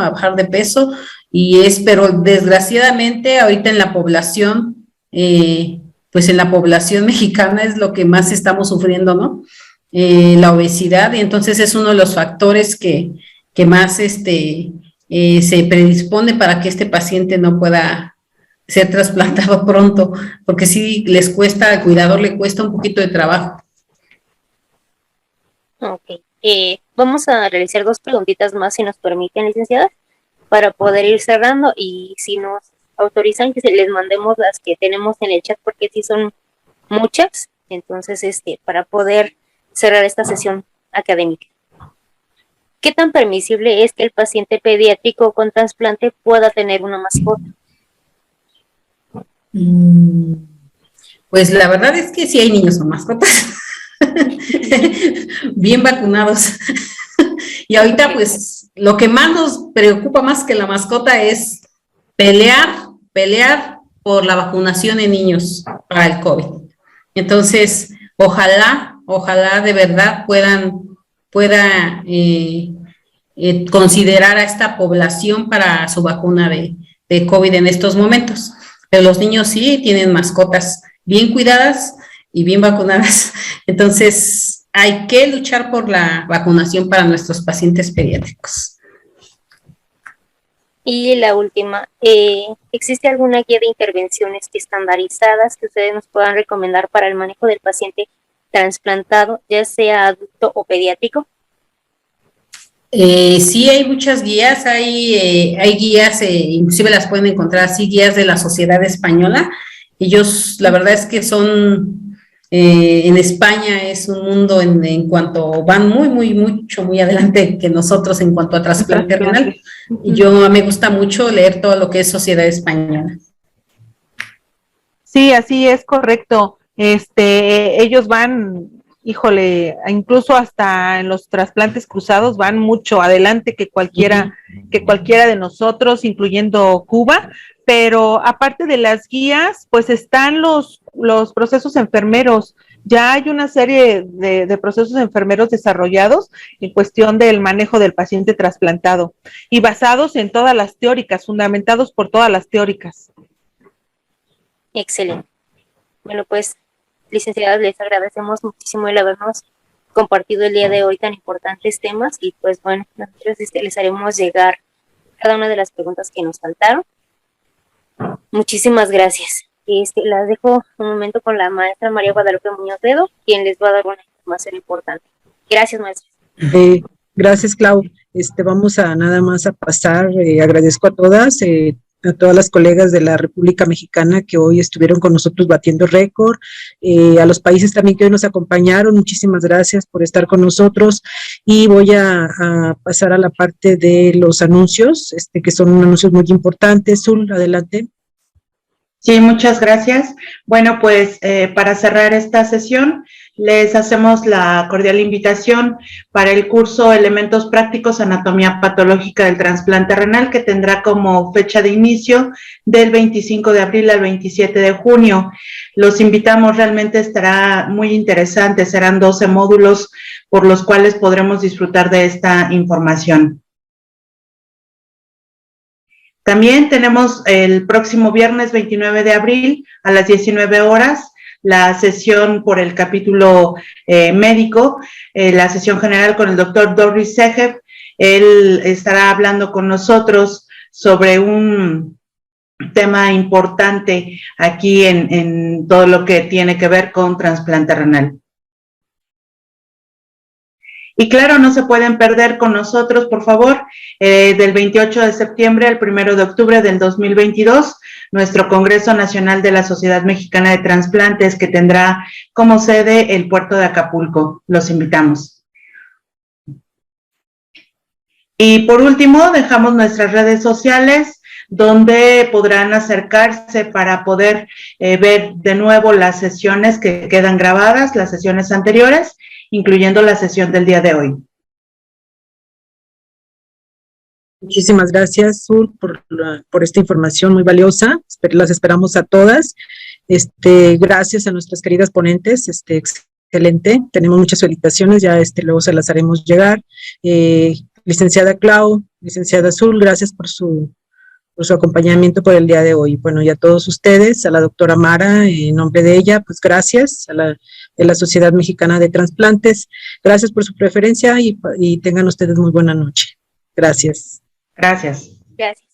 pero desgraciadamente ahorita en la población, pues en la población mexicana es lo que más estamos sufriendo, ¿no? La obesidad, y entonces es uno de los factores que más se predispone para que este paciente no pueda ser trasplantado pronto, porque sí al cuidador le cuesta un poquito de trabajo. Ok. Vamos a realizar 2 preguntitas más, si nos permiten, licenciada, para poder ir cerrando, y si nos autorizan que se les mandemos las que tenemos en el chat, porque sí son muchas, entonces para poder cerrar esta sesión académica. ¿Qué tan permisible es que el paciente pediátrico con trasplante pueda tener una mascota? Pues la verdad es que sí hay niños con mascotas, bien vacunados. Y ahorita pues lo que más nos preocupa más que la mascota es pelear por la vacunación en niños para el COVID. Entonces, ojalá de verdad pueda considerar a esta población para su vacuna de COVID en estos momentos. Pero los niños sí tienen mascotas bien cuidadas y bien vacunadas. Entonces, hay que luchar por la vacunación para nuestros pacientes pediátricos. Y la última, ¿existe alguna guía de intervenciones estandarizadas que ustedes nos puedan recomendar para el manejo del paciente trasplantado, ya sea adulto o pediátrico? Sí, hay muchas guías, hay guías, inclusive las pueden encontrar así, guías de la Sociedad Española. Ellos, la verdad es que son, en España es un mundo en cuanto van muy adelante que nosotros en cuanto a trasplante renal. Y yo me gusta mucho leer todo lo que es Sociedad Española. Sí, así es, correcto. Ellos van, híjole, incluso hasta en los trasplantes cruzados van mucho adelante que cualquiera de nosotros, incluyendo Cuba. Pero aparte de las guías, pues están los procesos enfermeros. Ya hay una serie de procesos enfermeros desarrollados en cuestión del manejo del paciente trasplantado y basados en todas las teóricas, fundamentados por todas las teóricas. Excelente. Bueno, pues, licenciadas, les agradecemos muchísimo el habernos compartido el día de hoy tan importantes temas, y pues bueno, nosotros les haremos llegar cada una de las preguntas que nos faltaron. Muchísimas gracias. Las dejo un momento con la maestra María Guadalupe Muñoz Ledo, quien les va a dar una información importante. Gracias, maestra. Gracias, Clau. Vamos a nada más a pasar, agradezco a todas las colegas de la República Mexicana que hoy estuvieron con nosotros batiendo récord, a los países también que hoy nos acompañaron, muchísimas gracias por estar con nosotros, y voy a pasar a la parte de los anuncios, que son anuncios muy importantes. Zul, adelante. Sí, muchas gracias. Bueno, pues para cerrar esta sesión, les hacemos la cordial invitación para el curso Elementos Prácticos Anatomía Patológica del Trasplante Renal, que tendrá como fecha de inicio del 25 de abril al 27 de junio. Los invitamos, realmente estará muy interesante, serán 12 módulos por los cuales podremos disfrutar de esta información. También tenemos el próximo viernes 29 de abril a las 19 horas la sesión por el capítulo médico, la sesión general con el doctor Doris Segev. Él estará hablando con nosotros sobre un tema importante aquí en todo lo que tiene que ver con trasplante renal. Y claro, no se pueden perder con nosotros, por favor, del 28 de septiembre al 1 de octubre del 2022, nuestro Congreso Nacional de la Sociedad Mexicana de Transplantes, que tendrá como sede el puerto de Acapulco. Los invitamos. Y por último, dejamos nuestras redes sociales, donde podrán acercarse para poder ver de nuevo las sesiones que quedan grabadas, las sesiones anteriores, incluyendo la sesión del día de hoy. Muchísimas gracias, Zul, por esta información muy valiosa. Las esperamos a todas. Gracias a nuestras queridas ponentes, excelente. Tenemos muchas felicitaciones, ya luego se las haremos llegar. Licenciada Clau, licenciada Zul, gracias por su acompañamiento por el día de hoy. Bueno, y a todos ustedes, a la doctora Mara, en nombre de ella, pues gracias, de la Sociedad Mexicana de Transplantes, gracias por su preferencia y tengan ustedes muy buena noche. Gracias. Gracias. Gracias.